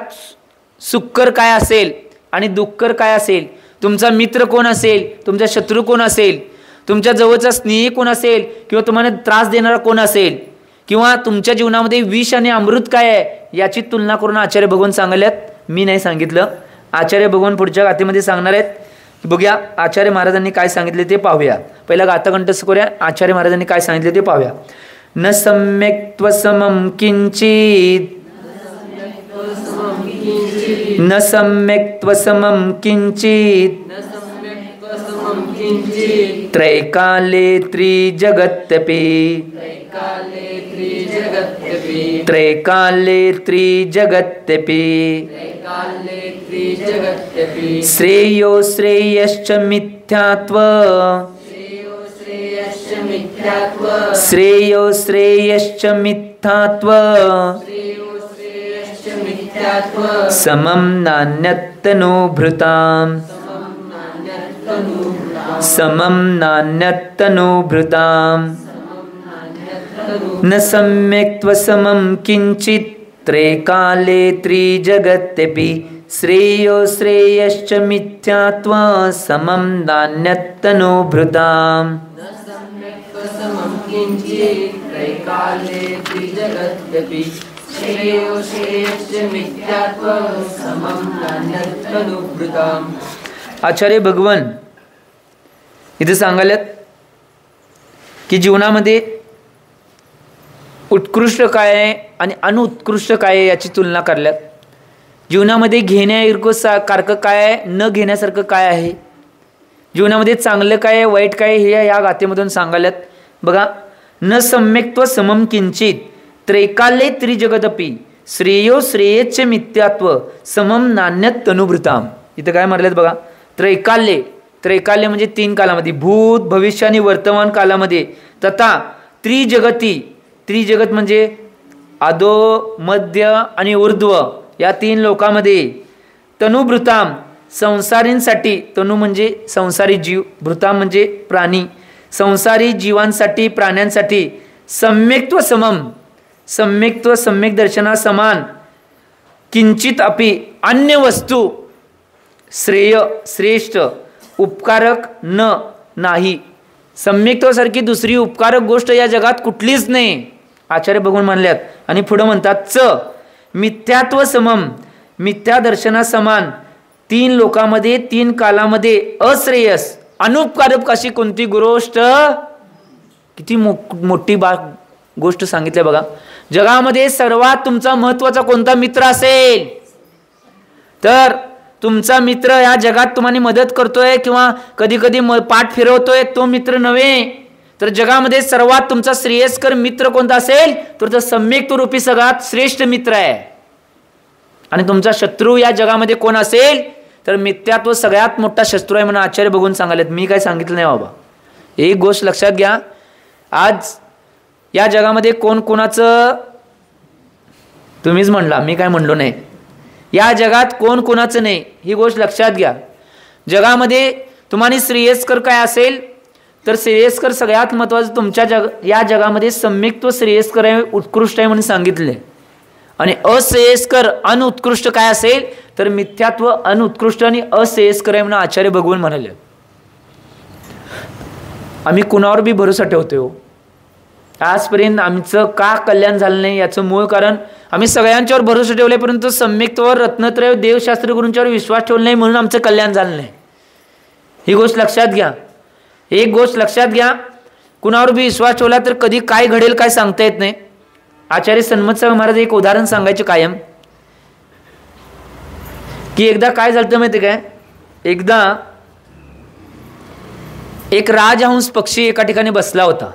सुखकर काय असेल आणि दुःखकर काय असेल, तुमचा मित्र कोण असेल, तुमचा शत्रू कोण असेल, तुमच्या जवळचा स्नेही कोण असेल, किंवा तुम्हाला त्रास देणारा कोण असेल, किंवा तुमच्या जीवनामध्ये विष आणि अमृत काय आहे, याची तुलना करून आचार्य भगवान सांगल्यात. मी नाही सांगितलं, आचार्य भगवान पुढच्या गाथेमध्ये सांगणार आहेत. बघूया आचार्य महाराजांनी काय सांगितले ते पाहूया. पहिला गाथा कंठस्थ करूया. आचार्य महाराजांनी काय सांगितले ते पाहूया. न सम्यक्त्व समम किंचित, न सम्यक्त्व समम किंचित, त्रैकाले त्रिजगत्यपि, त्रैकाले त्रिजगत्यपि, श्रेयो श्रेयश्च मिथ्यात्व, श्रेयो श्रेयश्च मिथ्यात्व, समं नान्यत्तनुभृताम्, समं नान्यत्तनुभृताम्. न सम्यक्त्व समं किंचित्, त्रैकाले त्रिजगत्यपि, श्रेयो श्रेयश्च मिथ्यात्व, समं नान्यत्तनुभृताम्. आचार्य भगवान इथे सांगायलात की जीवनामध्ये उत्कृष्ट काय आहे आणि अनुत्कृष्ट काय आहे याची तुलना करल्यात. जीवनामध्ये घेण्यासारखं काय आहे, न घेण्यासारखं काय आहे, जीवनामध्ये चांगलं काय आहे, वाईट काय आहे, हे या गाथेमधून सांगायलात. बघा, न सम्यक्त्व समम किंचित, त्रैकाले त्रिजगदपि, श्रेयो श्रेयश्च मिथ्यात्व, समम नान्यत तनुभृताम. इथं काय म्हटल्यात बघा, त्रैकाल्य, त्रैकाल्य म्हणजे 3 कालामध्ये, भूत भविष्य आणि वर्तमान कालामध्ये, तथा त्रिजगती, त्रिजगत म्हणजे अधो मध्य आणि ऊर्ध्व या 3 लोकामध्ये, तनुभृताम संसारींसाठी, तनु म्हणजे संसारी जीव, भृताम म्हणजे प्राणी, संसारी जीवांसाठी प्राण्यांसाठी, सम्यक्त्व समम, सम्यक्त्व सम्यक दर्शना समान, किंचित अपि अन्य वस्तू, श्रेय श्रेष्ठ, उपकारक न नाही, सम्यक्त्वासारखी दुसरी उपकारक गोष्ट या जगात कुठलीच नाही, आचार्य भगवान म्हणल्यात. आणि पुढे म्हणतात च मिथ्यात्व समम, मिथ्या दर्शना समान, 3 लोकांमध्ये 3 कालामध्ये अश्रेयस अनुपकारक अशी कोणती गोष्ट, किती मोठी गोष्ट सांगितली बघा. जगामध्ये सर्वात तुमचा महत्वाचा कोणता मित्र असेल तर तुमचा मित्र या जगात तुम्हाला मदत करतोय किंवा कधी कधी पाठ फिरवतोय तो मित्र नव्हे, तर जगामध्ये सर्वात तुमचा श्रेयस्कर मित्र कोणता असेल तर तो सम्यक्त्व रूपी सगळ्यात श्रेष्ठ मित्र आहे. आणि तुमचा शत्रू या जगामध्ये कोण असेल तर मिथ्यात्व सगळ्यात मोठा शत्रू आहे म्हणून आचार्य बघून सांगालेत. मी काय सांगितलं नाही बाबा. एक गोष्ट लक्षात घ्या, आज या जगामध्ये कोण कोणाचं, तुम्हीच म्हणला, मी काय म्हणलो नाही, या जगात कोण कोणाचं नाही, ही गोष्ट लक्षात घ्या. जगामध्ये तुम्हाला श्रेयस्कर काय असेल तर श्रेयस्कर सगळ्यात महत्त्वाचं तुमच्या या जगामध्ये सम्यक्त्व श्रेयस्कर आहे, उत्कृष्ट आहे म्हणून सांगितले. आणि अश्रेयस्कर अनुत्कृष्ट काय असेल तर मिथ्यात्व अनुत्कृष्ट आणि अश्रेयस्कर आहे म्हणून आचार्य भगवान म्हणाले. आम्ही कुणावर बी भरोसा ठेवतो. आजपर्यंत आमचं का कल्याण झालं नाही याचं मूळ कारण आम्ही सगळ्यांच्यावर भरोसा ठेवले, परंतु सम्यक्त्वावर, रत्नत्रय, देवशास्त्र गुरूंच्यावर विश्वास ठेवला नाही म्हणून आमचं कल्याण झालं नाही. ही गोष्ट लक्षात घ्या. एक गोष्ट लक्षात घ्या, कुणावर बी विश्वास ठेवला तर कधी काय घडेल काय सांगता येत नाही. आचार्य सन्मत महाराज एक उदाहरण सांगायचे कायम, की एकदा काय झालं माहिती काय, एकदा एक राजहंस पक्षी एका ठिकाणी बसला होता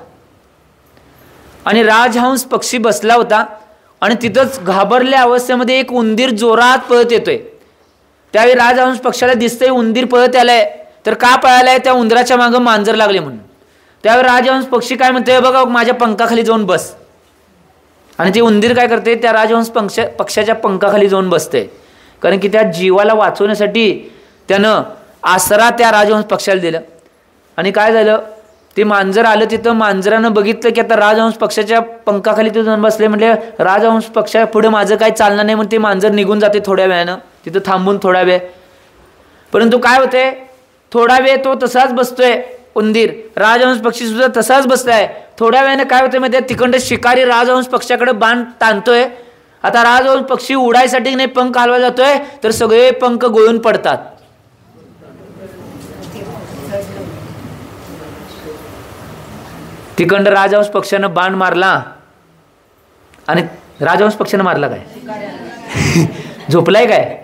आणि राजहंस पक्षी बसला होता आणि तिथंच घाबरल्या अवस्थेमध्ये एक उंदीर जोरात पळत येतोय. त्यावेळी राजहंस पक्षाला दिसतंय उंदीर पळत आलाय, तर का पळालाय, त्या उंदराच्या मागं मांजर लागले म्हणून. त्यावेळी राजहंस पक्षी काय म्हणतोय, बघा माझ्या पंखाखाली जाऊन बस. आणि ते उंदीर काय करते, त्या राजहंस पक्षाच्या पंखाखाली जाऊन बसते, कारण की त्या जीवाला वाचवण्यासाठी त्यानं आसरा त्या राजहंस पक्षाला दिला. आणि काय झालं, ते मांजर आलं तिथं, मांजरानं बघितलं की आता राजहंस पक्षाच्या पंखाखाली ते जाऊन बसले, म्हटले राजहंस पक्षा पुढे माझं काय चालणार नाही, म्हणून ते मांजर निघून जाते थोड्या वेळानं, तिथं थांबून थोडा वेळ. परंतु काय होते, थोडा वेळ तो तसाच बसतोय उंदीर, राजहंस पक्षी सुद्धा तसाच बसलाय. थोड्या वेळाने काय होतं माहिती आहे, तिकडं शिकारी राजहंस पक्षाकडे बाण ताणतोय. आता राजहंस पक्षी उडायसाठी नाही पंख हलवा जातोय, तर सगळे पंख गळून पडतात. तिकडं राजहंस पक्षानं बाण मारला आणि राजहंस पक्षानं मारला काय झोपलाय काय,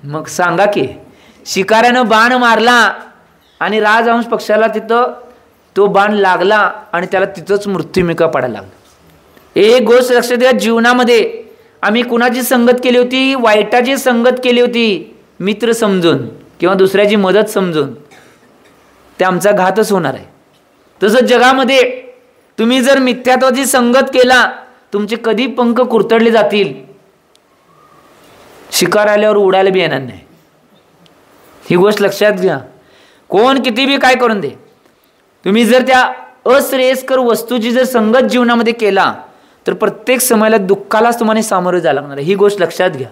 मग सांगा की. शिकाऱ्यानं बाण मारला आणि राजहंस पक्षाला तिथं तो बाण लागला आणि त्याला तिथंच मृत्युमुखी पडायला लागला. एक गोष्ट लक्षात द्या, जीवनामध्ये आम्ही कुणाची संगत केली होती, वाईटाची संगत केली होती, मित्र समजून किंवा दुसऱ्याची मदत समजून, ते आमचा घातच होणार आहे. तसंच जगामध्ये तुम्ही जर मिथ्यात्वाची संगत केला, तुमचे कधी पंख कुरतडले जातील, शिकार आल्यावर उडायला बी येणार नाही. ही गोष्ट लक्षात घ्या. कोण किती बी काय करून दे, तुम्ही जर त्या अश्रेयस्कर वस्तूची जर संगत जीवनामध्ये केला, तर प्रत्येक समयाला दुःखालाच तुम्हाला सामोरं जायला लागणार आहे. ही गोष्ट लक्षात घ्या.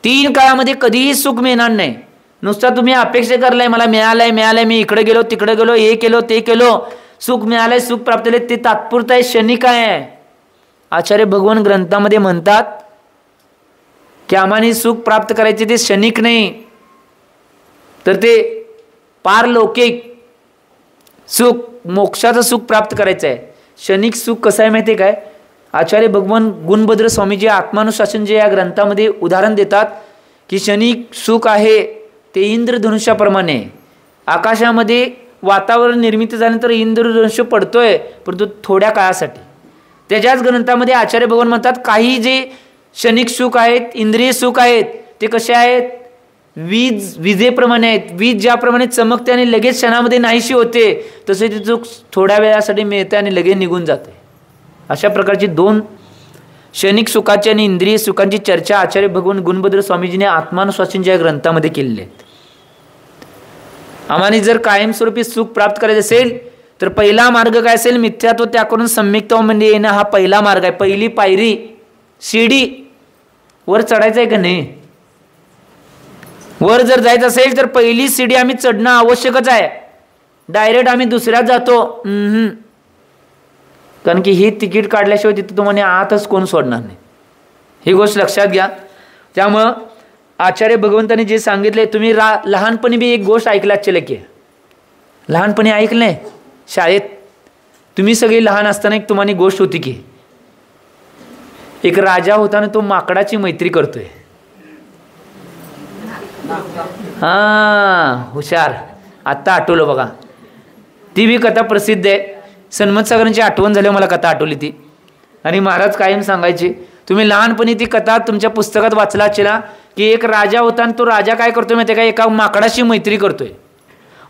3 काळामध्ये कधीही सुख मिळणार नाही. नुसता तुम्ही अपेक्षा करलाय मला मिळालंय, मी इकडे गेलो तिकडे गेलो, हे केलो ते केलो, सुख मिळालंय, सुख प्राप्त झाले, ते तात्पुरतं आहे, क्षणिक आहे. आचार्य भगवान ग्रंथामध्ये म्हणतात की आम्हाला सुख प्राप्त करायचे ते क्षणिक नाही, तर ते पारलौकिक सुख, मोक्षाचं सुख प्राप्त करायचं आहे. क्षणिक सुख कसं आहे माहिती आहे काय, आचार्य भगवान गुणभद्र स्वामीजी आत्मानुशासन जे या ग्रंथामध्ये उदाहरण देतात की क्षणिक सुख आहे ते इंद्रधनुष्याप्रमाणे. आकाशामध्ये वातावरण निर्मिती झाल्यानंतर इंद्रधनुष्य पडतोय, परंतु थोड्या काळासाठी. त्याच्याच ग्रंथामध्ये आचार्य भगवान म्हणतात काही जे क्षणिक सुख आहेत, इंद्रिय सुख आहेत, ते कसे आहेत, विजेप्रमाणे आहेत. वीज ज्याप्रमाणे चमकते आणि लगेच क्षणामध्ये नाहीशी होते, तसे ते सुख थोड्या वेळासाठी मिळते आणि लगेच निघून जाते. अशा प्रकारची 2 क्षणिक सुखाची आणि इंद्रिय सुखांची चर्चा आचार्य भगवान गुणभद्र स्वामीजीने आत्मानुशासन या ग्रंथामध्ये केलेली आहे. आम्हाला जर कायमस्वरूपी सुख प्राप्त करायचे असेल, तर पहिला मार्ग काय असेल, मिथ्यात्व त्याकडून सम्यक्त्वामध्ये येणं हा पहिला मार्ग आहे. पहिली पायरी, शिडी वर चढायचं आहे का नाही, वर जर जायचं असेल तर पहिली शिडी आम्ही चढणं आवश्यकच आहे. डायरेक्ट आम्ही दुसऱ्यात जातो, कारण की ही तिकीट काढल्याशिवाय तिथे तुम्हाला आतच कोण सोडणार नाही. ही गोष्ट लक्षात घ्या. त्यामुळं आचार्य भगवंतांनी जे सांगितले, तुम्ही लहानपणी बी एक गोष्ट ऐकला असेल की, लहानपणी ऐकले शाळेत, तुम्ही सगळी लहान असताना एक तुम्हाला गोष्ट होती की, एक राजा होता ना, तो माकडाची मैत्री करतोय. हुशार, आत्ता आठवलं बघा. ती बी कथा प्रसिद्ध आहे. सन्मत सागरांची आठवण झाल्यावर मला कथा आठवली ती. आणि महाराज कायम सांगायचे, तुम्ही लहानपणी ती कथा तुमच्या पुस्तकात वाचला असेला की एक राजा होता आणि तो राजा काय करतोय माहिती आहे का, एका माकडाशी मैत्री करतोय.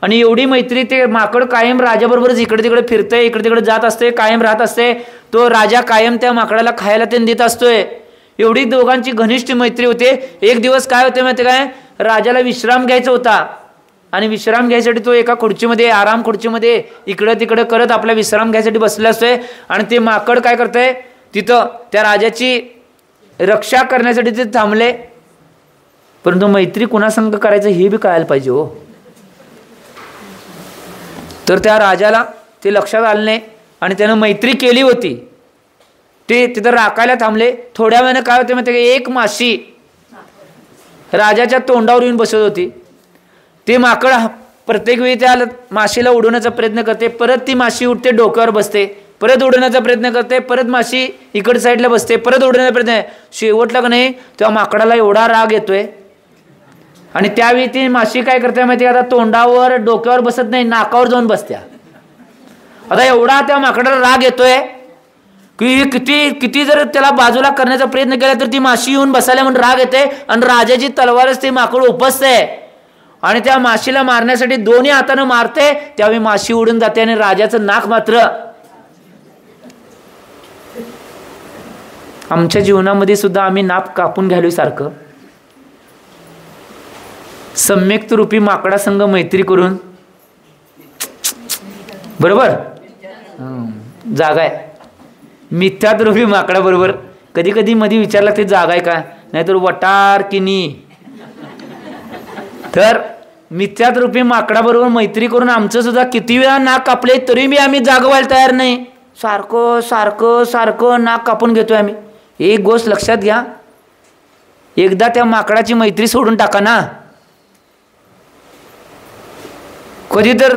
आणि एवढी मैत्री, ते माकड कायम राजाबरोबरच इकडे तिकडे फिरतंय, इकडे तिकडे जात असते, कायम राहत असते. तो राजा कायम त्या माकडाला खायला ते देत असतोय. एवढी दोघांची घनिष्ठ मैत्री होते. एक दिवस काय होते माहिती काय, राजाला विश्राम घ्यायचा होता आणि विश्राम घ्यायसाठी तो एका खुर्चीमध्ये, आराम खुर्चीमध्ये इकडं तिकडं करत आपला विश्राम घ्यायसाठी बसलेला असतोय. आणि ते माकड काय करतंय, तिथं त्या राजाची रक्षा करण्यासाठी ते थांबले. परंतु मैत्री कुणासंग करायचं हे बी कळायला पाहिजे हो. तर त्या राजाला ते लक्षात आलं नाही आणि त्यानं मैत्री केली होती. ते तिथं राखायला थांबले. थोड्या वेळानं काय होते माहिती, एक माशी राजाच्या तोंडावर येऊन बसत होती. ते माकड प्रत्येक वेळी त्या माशीला उडवण्याचा प्रयत्न करते, परत ती माशी उठते, डोक्यावर बसते, परत उडवण्याचा प्रयत्न करते, परत माशी इकड साईडला बसते, परत उडवण्याचा प्रयत्न. शेवटला का नाही त्या माकडाला एवढा राग येतोय आणि त्यावेळी ती माशी काय करते माहिती, आता तोंडावर डोक्यावर बसत नाही, नाकावर जाऊन बसत्या. आता एवढा त्या माकडाला राग येतोय की किती जर त्याला बाजूला करण्याचा प्रयत्न केला तर ती माशी येऊन बसायला म्हणून राग येते आणि राजाची तलवारच ते माकड उपसते आणि त्या माशीला मारण्यासाठी दोन्ही हातानं मारते. त्यावेळी माशी उडून जाते आणि राजाचं नाक मात्र आमच्या जीवनामध्ये सुद्धा आम्ही नाप कापून घ्यालोय सारखं. सम्यक्त रूपी माकडा संघ मैत्री करून, बरोबर जागा आहे. मिथ्यात रूपी माकडा बरोबर कधी कधी मध्ये विचारला ते जागा आहे का, नाहीतर वटार किनी. तर मिथ्यात रूपी माकडा बरोबर मैत्री करून आमचं सुद्धा किती वेळा नाक कापले तरी बी आम्ही जागवायला तयार नाही. सारखं सारखं सारखं नाक कापून घेतोय आम्ही. एक गोष्ट लक्षात घ्या, एकदा त्या माकडाची मैत्री सोडून टाका ना. कधी तर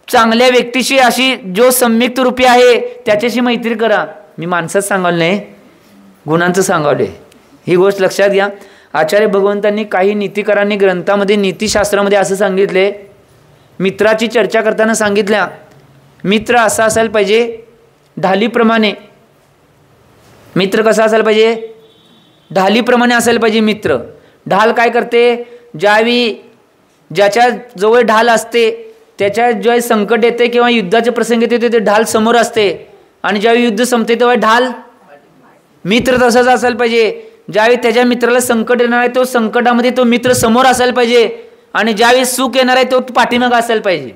चांगल्या व्यक्तीशी, अशी जो सम्यक्त रूपी आहे त्याच्याशी मैत्री करा. मी माणसात सांगाल नाही, गुणांचं सांगावले. ही गोष्ट लक्षात घ्या. आचार्य भगवंतांनी काही नीतिकारांनी ग्रंथामध्ये नीतिशास्त्रामध्ये असं सांगितले, मित्राची चर्चा करताना सांगितल्या, मित्र असा असायला पाहिजे ढालीप्रमाणे. मित्र कसा असायला पाहिजे, ढालीप्रमाणे असायला पाहिजे मित्र. ढाल काय करते, ज्याच्या जवळ ढाल असते त्याच्या ज्यावेळी संकट येते किंवा युद्धाचे प्रसंग येते ते ढाल समोर असते, आणि ज्यावेळी युद्ध संपते तेव्हा ढाल. मित्र तसाच असायला पाहिजे, ज्यावेळी त्याच्या मित्राला संकट येणार आहे तो संकटामध्ये तो मित्र समोर असायला पाहिजे, आणि ज्यावेळी सुख येणार आहे तो पाठीमागं असायला पाहिजे.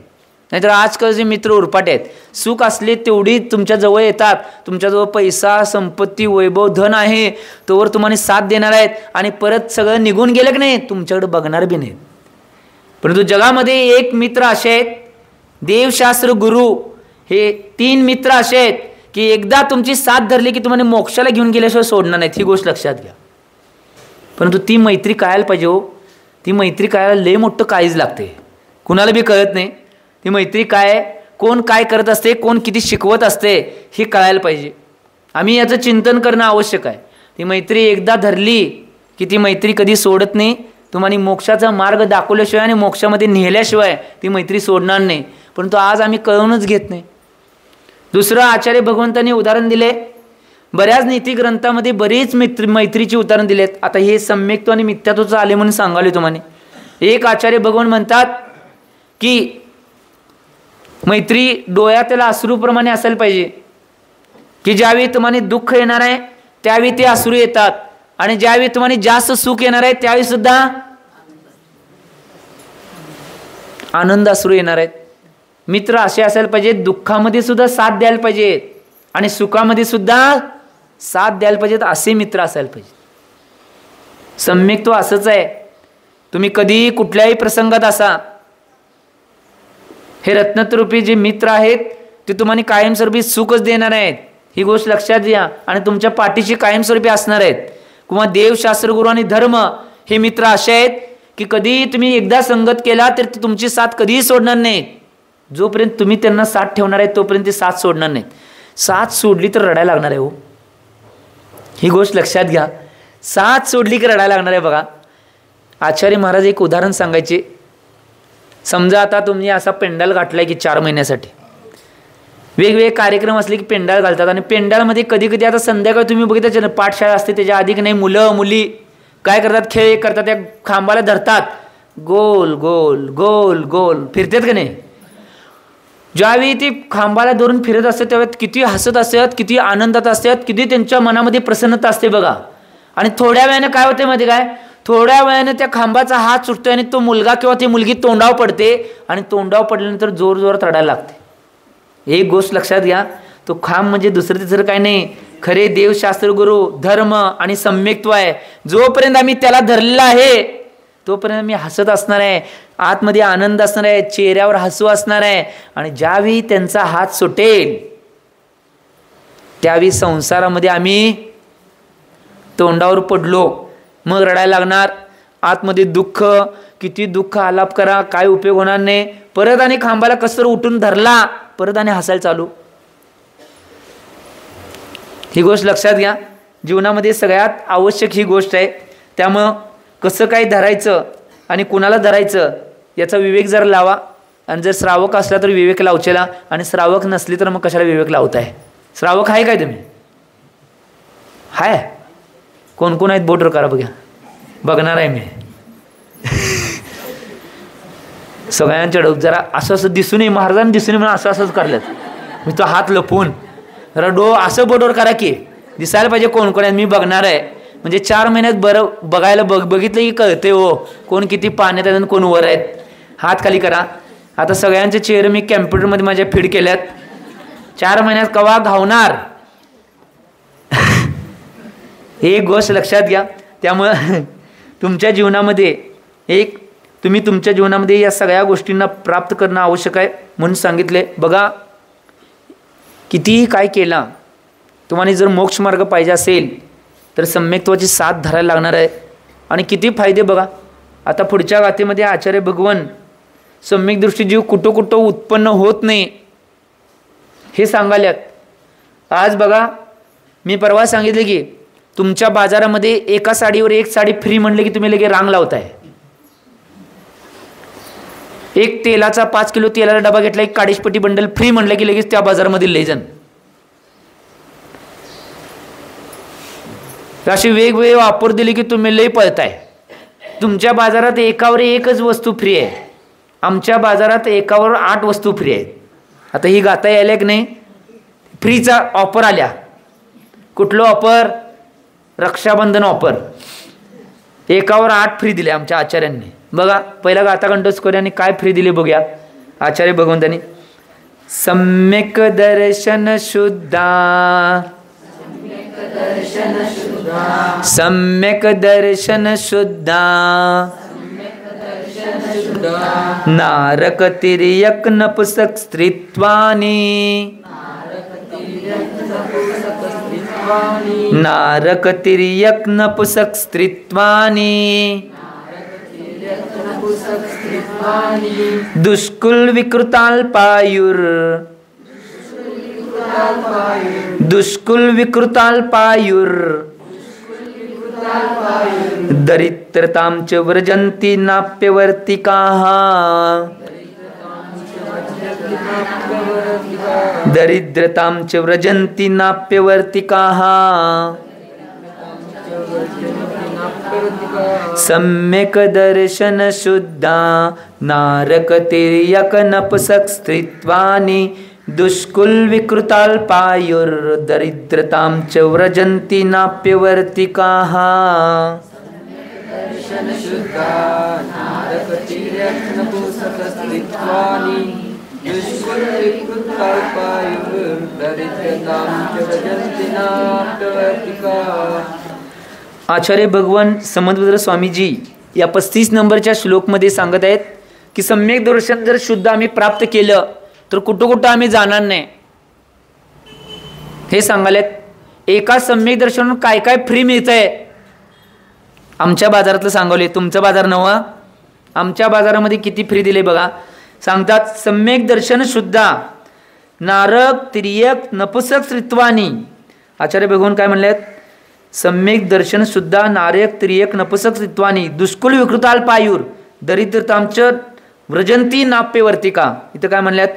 नाहीतर आजकालचे मित्र उरपाट आहेत. सुख असले तेवढी तुमच्या जवळ येतात, तुमच्याजवळ पैसा संपत्ती वैभव धन आहे तोवर तुम्हाला साथ देणार आहेत, आणि परत सगळं निघून गेलं की नाही तुमच्याकडे बघणार बी नाहीत. परंतु जगामध्ये एक मित्र असे आहेत, देवशास्त्र गुरु, हे 3 मित्र असे आहेत की एकदा तुमची साथ धरली की तुम्हाला मोक्षाला घेऊन गेल्याशिवाय सोडणार नाहीत. ही गोष्ट लक्षात घ्या. परंतु ती मैत्री कळायला पाहिजे हो. ती मैत्री कळायला लय मोठं काळीज लागते, कुणाला बी कळत नाही. ती मैत्री काय, कोण काय करत असते, कोण किती शिकवत असते हे कळायला पाहिजे. आम्ही याचं चिंतन करणं आवश्यक आहे. ती मैत्री एकदा धरली की ती मैत्री कधी सोडत नाही. तुम्हाला मोक्षाचा मार्ग दाखवल्याशिवाय आणि मोक्षामध्ये नेल्याशिवाय ती मैत्री सोडणार नाही. परंतु आज आम्ही कळूनच घेत नाही. दुसरं आचार्य भगवंतांनी उदाहरण दिले, बऱ्याच नीती ग्रंथामध्ये बरीच मैत्रीची उदाहरण दिलेत. आता हे सम्यक्त्व आणि मिथ्यात्वचं आले म्हणून सांगाले तुम्हाला. एक आचार्य भगवान म्हणतात की मैत्री डोळ्यातल्या अश्रूप्रमाणे असायला पाहिजे, की ज्यावेळी तुम्हाला दुःख येणार आहे त्यावेळी ते अश्रू येतात, आणि ज्यावेळी तुम्हाला जास्त सुख येणार आहे त्यावेळी सुद्धा आनंद अश्रू येणार आहेत. मित्र असे असायला पाहिजे, दुःखामध्ये सुद्धा साथ द्यायला पाहिजेत आणि सुखामध्ये सुद्धा साथ द्यायला पाहिजेत, असे मित्र असायला पाहिजे. सम्यक्त्व असंच आहे. तुम्ही कधी कुठल्याही प्रसंगात असा, हे रत्नत्रूपी जे मित्र आहेत ते तुम्हाला कायमस्वरूपी सुखच देणार आहेत. ही गोष्ट लक्षात घ्या, आणि तुमच्या पाठीशी कायमस्वरूपी असणार आहेत. किंवा देवशास्त्र गुरु आणि धर्म हे मित्र असे आहेत की कधी तुम्ही एकदा संगत केला तर तुमची साथ कधीही सोडणार नाहीत. जोपर्यंत तुम्ही त्यांना साथ ठेवणार आहे तोपर्यंत ते साथ सोडणार नाहीत. साथ सोडली तर रडायला लागणार आहे हो. ही गोष्ट लक्षात घ्या. साथ सोडली की रडायला लागणार आहे. बघा, आचार्य महाराज एक उदाहरण सांगायचे. समजा आता तुम्ही असा पेंडाल गाठलाय की 4 महिन्यासाठी, वेगवेगळे कार्यक्रम असले की पेंडाल घालतात, आणि पेंडालमध्ये कधी कधी आता संध्याकाळी तुम्ही बघितलं पाठशाळा असते त्याच्या आधी की नाही मुलं मुली काय करतात, खेळ करतात, त्या खांबाला धरतात, गोल गोल गोल गोल फिरतात का नाही. ज्यावेळी ती खांबाला धरून फिरत असतात त्यावेळी किती हसत असतात, किती आनंदात असतात, किती त्यांच्या मनामध्ये प्रसन्नता असते बघा. आणि थोड्या वेळाने काय होते मध्ये काय, थोड्या वेळाने त्या खांबाचा हात सुटतो आणि तो मुलगा किंवा ती मुलगी तोंडावर पडते, आणि तोंडावर पडल्यानंतर जोर जोरात रडायला लागते. एक गोष्ट लक्षात घ्या, तो खांब म्हणजे दुसरं तिसरं काय नाही, खरे देवशास्त्र गुरु धर्म आणि सम्यक्त्व आहे. जोपर्यंत आम्ही त्याला धरलेला आहे तोपर्यंत मी हसत असणार आहे, आतमध्ये आनंद असणार आहे, चेहऱ्यावर हसू असणार आहे. आणि ज्यावेळी त्यांचा हात सुटेल त्यावेळी संसारामध्ये आम्ही तोंडावर पडलो मग रडायला लागणार. आतमध्ये दुःख, किती दुःख आलाप करा काय उपयोग होणार नाही. परत आणि खांबाला कसं उठून धरला परत आणि हसायला चालू. ही गोष्ट लक्षात घ्या. जीवनामध्ये सगळ्यात आवश्यक ही गोष्ट आहे. त्यामुळं कसं काय धरायचं आणि कुणाला धरायचं याचा विवेक जर लावा. आणि जर श्रावक असला तर विवेक लावचेला, आणि श्रावक नसली तर मग कशाला विवेक लावताय. श्रावक आहे काय तुम्ही? हाय? कोण कोण आहेत बोटर करा बघा, बघणार आहे मी. सगळ्यांच्या डोक जरा असं असं दिसू नये, महाराजांना दिसू नये म्हणून असं असंच करल्यात. मी तो हात लपवून रडो असं बोटवर करा की दिसायला पाहिजे कोण कोण आहे, मी बघणार आहे. म्हणजे 4 महिन्यात बघायला बघितलं की कळते हो कोण किती पाण्यात आहेत आणि कोण वर आहेत. हात खाली करा. आता सगळ्यांचे चेहरे मी कॅम्प्युटरमध्ये माझ्या फीड केल्यात. 4 महिन्यात कवा घावणार हे एक गोष्ट लक्षात घ्या. त्यामुळं तुमच्या जीवनामध्ये तुम्ही तुमच्या जीवनामध्ये या सगळ्या गोष्टींना प्राप्त करणं आवश्यक आहे म्हणून सांगितले. बघा कितीही काय केला, तुम्हाला जर मोक्ष मार्ग पाहिजे असेल तर सम्यक्त्वाची साथ धरायला लागणार आहे. आणि किती फायदे बघा. आता पुढच्या गाथेमध्ये आचार्य भगवान सम्यक दृष्टी जीव कुठं कुठं उत्पन्न होत नाही हे सांगाल्यात. आज बघा मी परवा सांगितले की तुमच्या बाजारामध्ये एका साडीवर एक साडी फ्री म्हणले की तुम्ही लगेच रांग लावताय. एक तेलाचा 5 किलो तेलाचा डबा घेतला, एक काडीशपट्टी बंडल फ्री म्हणलं की लगेच त्या बाजारामधील लयजण. अशी वेगवेगळे वापर दिले की तुम्ही लय पळताय. तुमच्या बाजारात एकावर एकच वस्तू फ्री आहे, आमच्या बाजारात एकावर 8 वस्तू फ्री आहेत. आता ही गाता यायला की नाही, फ्रीचा ऑफर आल्या. कुठलं ऑफर? रक्षाबंधन ऑफर. एकावर 8 फ्री दिले आमच्या आचार्यांनी. बघा पहिला गाथा कंठस्कोऱ्याने काय फ्री दिले बघूया आचार्य भगवंतांनी. सम्यक दर्शन शुद्धा, सम्यक दर्शन शुद्धा, नारक तिर्यक नपुसक स्त्रीत्वानी, नारक तिर्यक नपुसक स्त्रीत्वानी, दुष्कुल विकृताल्पायुर, दुष्कुल विकृताल्पायुर, दरिद्रतां च व्रजन्ति नाप्यवर्तिकाः, दरिद्रतां च व्रजन्ति नाप्यवर्तिकाः, सम्यक दर्शन शुद्धा, नारक तिर्यक नपुसक स्त्रीत्वानि, दुष्कुल विकृताल्पायुर, दरिद्रतां च व्रजन्ति नाप्यवर्तिकाः. आचार्य भगवान समंतभद्र स्वामीजी या 35 नंबरच्या श्लोकमध्ये सांगत आहेत की सम्यक दर्शन जर शुद्ध आम्ही प्राप्त केलं तर कुठं कुठं आम्ही जाणार नाही हे सांगालेत. एका सम्यक दर्शन काय काय फ्री मिळतंय आमच्या बाजारातलं सांगवले. तुमचं बाजार नवा, आमच्या बाजारामध्ये किती फ्री दिले बघा. सांगतात सम्यक दर्शन शुद्धा, नारक तिर्यक नपुसक स्त्रीत्वानी. आचार्य भगवान काय म्हणलेत? सम्यक दर्शन शुद्धा, नारक तिर्यक नपुसक स्त्रीत्वानी, दुष्कुल विकृताल्पायुर, दरिद्रतांच व्रजंती नाप्यवर्तिका. इथं काय म्हणल्यात?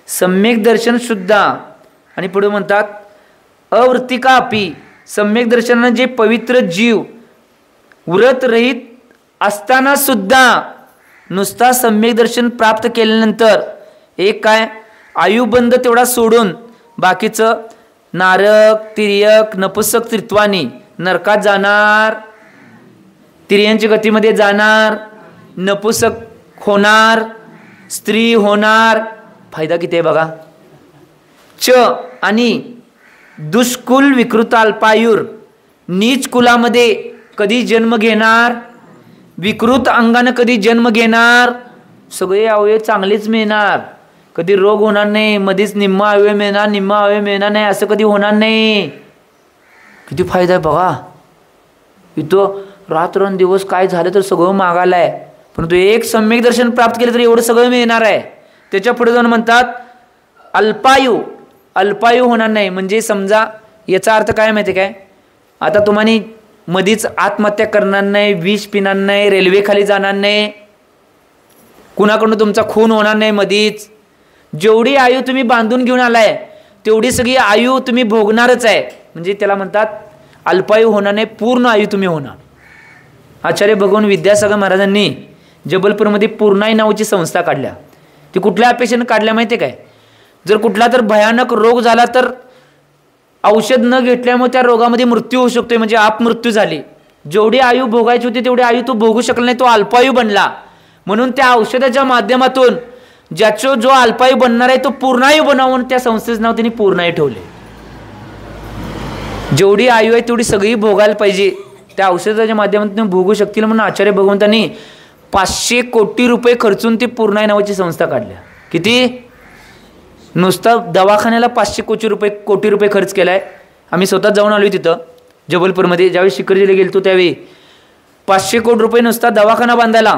सम्यक दर्शन शुद्धा आणि पुढे म्हणतात अवृत्तिका अपि. सम्यक दर्शनाने जे पवित्र जीव व्रत रहित असताना सुद्धा नुसता सम्यक दर्शन प्राप्त केल्यानंतर एक काय आयुबंध तेवढा सोडून बाकीचं नारक तिर्यक नपुसक त्रित्वानी नरकात जाणार, तिर्यांच्या गतीमध्ये जाणार, नपुसक होणार, स्त्री होणार. फायदा किती आहे बघा. च आणि दुष्कुल विकृताल्पायुर, नीच कुलामध्ये कधी जन्म घेणार, विकृत अंगानं कधी जन्म घेणार, सगळे अवयव चांगलेच मिळणार, कधी रोग होणार नाही, मध्येच निम्मा अवयव मिळणार निम्मा अवयव मिळणार नाही, असं कधी होणार नाही. किती फायदा आहे बघा. इथं रात्रंदिवस काय झालं तर सगळं मागायला आहे, परंतु एक सम्यक दर्शन प्राप्त केलं तर एवढं सगळं मिळणार आहे. त्याच्या पुढे जाऊन म्हणतात अल्पायू, अल्पायू होणार नाही. म्हणजे समजा याचा अर्थ काय माहिती काय, आता तुम्हाला मधीच आत्महत्या करणार नाही, विष पिणार नाही, रेल्वे खाली जाणार नाही, कुणाकडून तुमचा खून होणार नाही मधीच. जेवढी आयु तुम्ही बांधून घेऊन आलाय तेवढी सगळी आयु तुम्ही भोगणारच आहे. म्हणजे त्याला म्हणतात अल्पायू होणार नाही, पूर्ण आयु तुम्ही होणार. आचार्य भगवान विद्यासागर महाराजांनी जबलपूरमध्ये पूर्णाई नावाची संस्था काढल्या. ती कुठल्या अपेक्षेने काढल्या माहिती काय? जर कुठला तर भयानक रोग झाला तर औषध न घेतल्यामुळे त्या रोगामध्ये मृत्यू होऊ शकतोय, म्हणजे अपमृत्यू झाली. जेवढी आयु भोगायची होती तेवढी आयु तो भोगू शकला नाही, तो अल्पायू बनला. म्हणून त्या औषधाच्या माध्यमातून ज्याचो जो अल्पायू बनणार आहे तो पूर्णायू बनावून त्या संस्थेचं नाव त्यांनी पूर्णायू ठेवले. जेवढी आयु आहे तेवढी सगळी भोगायला पाहिजे, त्या औषधाच्या माध्यमातून भोगू शकतील म्हणून आचार्य भगवंतांनी 500 कोटी रुपये खर्चून ती पूर्णायू नावाची संस्था काढल्या. किती? नुसता दवाखान्याला 500 कोटी रुपये खर्च केलाय. आम्ही स्वतः जाऊन आलो तिथं जबलपूरमध्ये, ज्यावेळी शिखरजीला गेलतो त्यावेळी 500 कोटी रुपये नुसता दवाखाना बांधायला.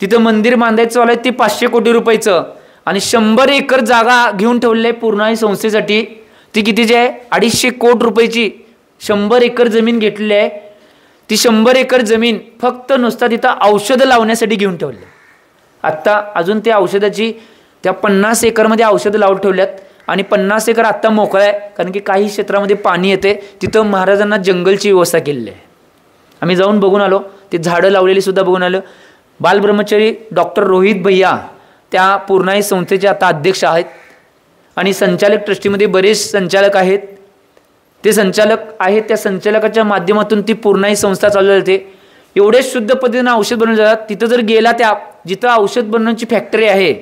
तिथं मंदिर बांधायचं आलंय ते 500 कोटी रुपयाचं, आणि 100 एकर जागा घेऊन ठेवलेली आहे पूर्णायू संस्थेसाठी. ती कितीची आहे? 250 कोटी रुपयाची 100 एकर जमीन घेतलेली आहे. ती 100 एकर जमीन फक्त नुसता तिथं औषधं लावण्यासाठी घेऊन ठेवली. आत्ता अजून त्या औषधाची त्या 50 एकरमध्ये औषधं लावून ठेवल्यात, आणि 50 एकर आत्ता मोकळा आहे, कारण की काही क्षेत्रामध्ये पाणी येते. तिथं महाराजांना जंगलची व्यवस्था केलेली आहे. आम्ही जाऊन बघून आलो, ते झाडं लावलेली सुद्धा बघून आलो. बालब्रह्मचारी डॉक्टर रोहित भैया त्या पूर्णायू संस्थेचे आता अध्यक्ष आहेत, आणि संचालक ट्रस्टीमध्ये बरेच संचालक आहेत. ते संचालक आहेत, त्या संचालकाच्या माध्यमातून ती पूर्णायू संस्था चालू जाते. एवढे शुद्ध पद्धतीनं औषध बनवले जातात. तिथं जर गेला, त्या जिथं औषध बनवण्याची फॅक्टरी आहे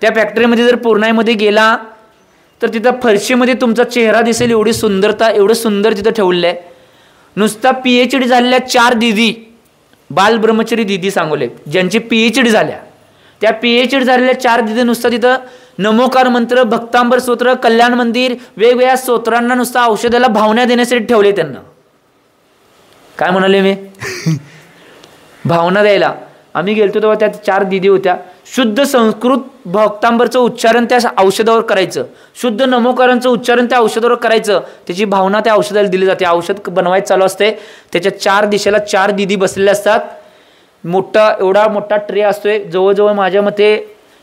त्या फॅक्टरीमध्ये जर पूर्णायूमध्ये गेला तर तिथं फरशीमध्ये तुमचा चेहरा दिसेल, एवढी सुंदरता, एवढं सुंदर तिथं ठेवलेलं आहे. नुसता PhD झालेल्या 4 दीदी, बालब्रह्मचारी दीदी सांगोले, ज्यांची PhD झाल्या, त्या PhD झालेल्या 4 दीदी नुसतं तिथं नमोकार मंत्र, भक्तांबर स्तोत्र, कल्याण मंदिर, वेगवेगळ्या स्तोत्रांना नुसतं औषधाला भावना देण्यासाठी ठेवले. त्यांना काय म्हणाले मी भावना द्यायला. आम्ही गेलतो तेव्हा त्या 4 दीदी होत्या. शुद्ध संस्कृत भक्तांबरचं उच्चारण त्या औषधावर करायचं, शुद्ध नमोकारांचं उच्चारण त्या औषधावर करायचं, त्याची भावना त्या औषधाला दिली जाते. औषध बनवायचं चालू असते, त्याच्या 4 दिशेला 4 दीदी बसलेल्या असतात. एवढा मोठा ट्रे असतोय, जवळजवळ माझ्या मते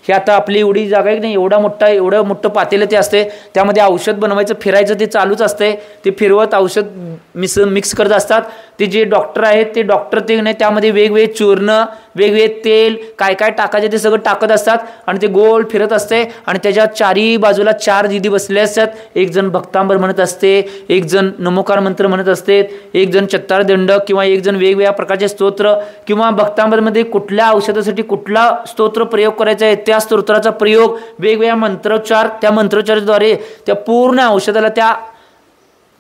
हे आता आपली एवढी जागा आहे की नाही, एवढं मोठं पातेलं ते असते. त्यामध्ये औषध बनवायचं, फिरायचं ते चालूच असते. ते फिरवत औषध मिक्स करत असतात. ते जे डॉक्टर आहेत ते डॉक्टर ते नाही, त्यामध्ये वेगवेगळे चूर्ण, वेगवेगळे तेल, काय काय टाकायचे ते सगळं टाकत असतात, आणि ते गोल फिरत असते. आणि त्याच्या 4ही बाजूला 4 दीदी बसलेले असतात. एक जण भक्तांबर म्हणत असते, एक जण नमोकार मंत्र म्हणत असते, एक जण चत्तारदंड, किंवा एक जण वेगवेगळ्या प्रकारचे स्तोत्र, किंवा भक्तांबरमध्ये कुठल्या औषधासाठी कुठला स्तोत्र प्रयोग करायचा आहे त्या स्तोत्राचा प्रयोग, वेगवेगळ्या मंत्रोच्चार, त्या मंत्रोच्चाराद्वारे त्या पूर्ण औषधाला त्या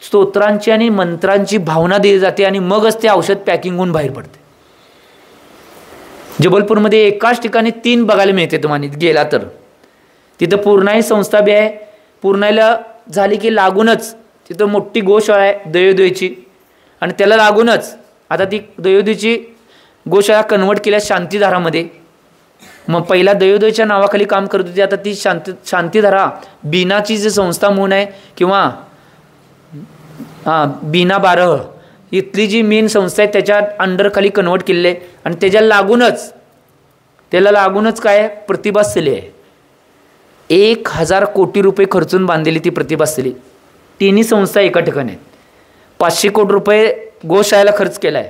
स्तोत्रांची आणि मंत्रांची भावना दिली जाते, आणि मगच ते औषध पॅकिंग होऊन बाहेर पडते. जबलपूरमध्ये एकाच ठिकाणी 3 बघायला मिळते. तुम्हाला गेला तर तिथं पूर्णायू संस्था बी आहे. पूर्णायला झाली की लागूनच तिथं मोठी गोशाळा आहे दयोदयची, आणि त्याला लागूनच आता ती दयोदयची गोशाळा कन्वर्ट केल्या शांतीधारामध्ये. मग पहिला दयोदयच्या नावाखाली काम करत होती, आता ती शांतीधारा बीनाची जी संस्था म्हणून आहे, किंवा बीना बारह इथली जी मेन संस्था आहे त्याच्या अंडरखाली कन्वर्ट केलेले आहे. आणि त्याला लागूनच काय प्रतिभास्थली आहे. 1000 कोटी रुपये खर्चून बांधलेली ती प्रतिभास्थली. तिन्ही संस्था एका ठिकाणी आहेत. 500 कोटी रुपये गोशाळेला खर्च केला आहे,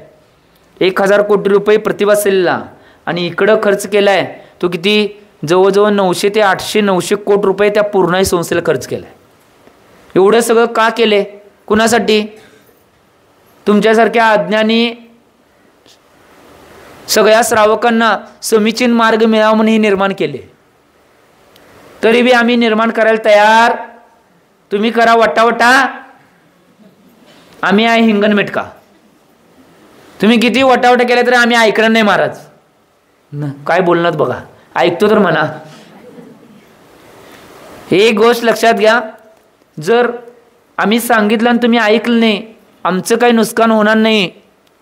1000 कोटी रुपये प्रतिभास्थलीला, आणि इकडं खर्च केला आहे तो किती, जवळजवळ 900 ते 800-900 कोटी रुपये त्या पूर्णायू संस्थेला खर्च केला आहे. एवढं सगळं का केले? कुणासाठी? तुमच्यासारख्या अज्ञानी सगळ्या श्रावकांना समीचीन मार्ग मिळावा म्हणून हे निर्माण केले. तरी बी आम्ही निर्माण करायला तयार. तुम्ही करा वटावटा, आम्ही आहे हिंगणमेटका. तुम्ही किती वटावटा केल्या तरी आम्ही ऐकणार नाही महाराज. काय बोलणार बघा, ऐकतो तर म्हणा. एक गोष्ट लक्षात घ्या, जर आम्ही सांगितलं आणि तुम्ही ऐकलं नाही, आमचं काही नुकसान होणार नाही.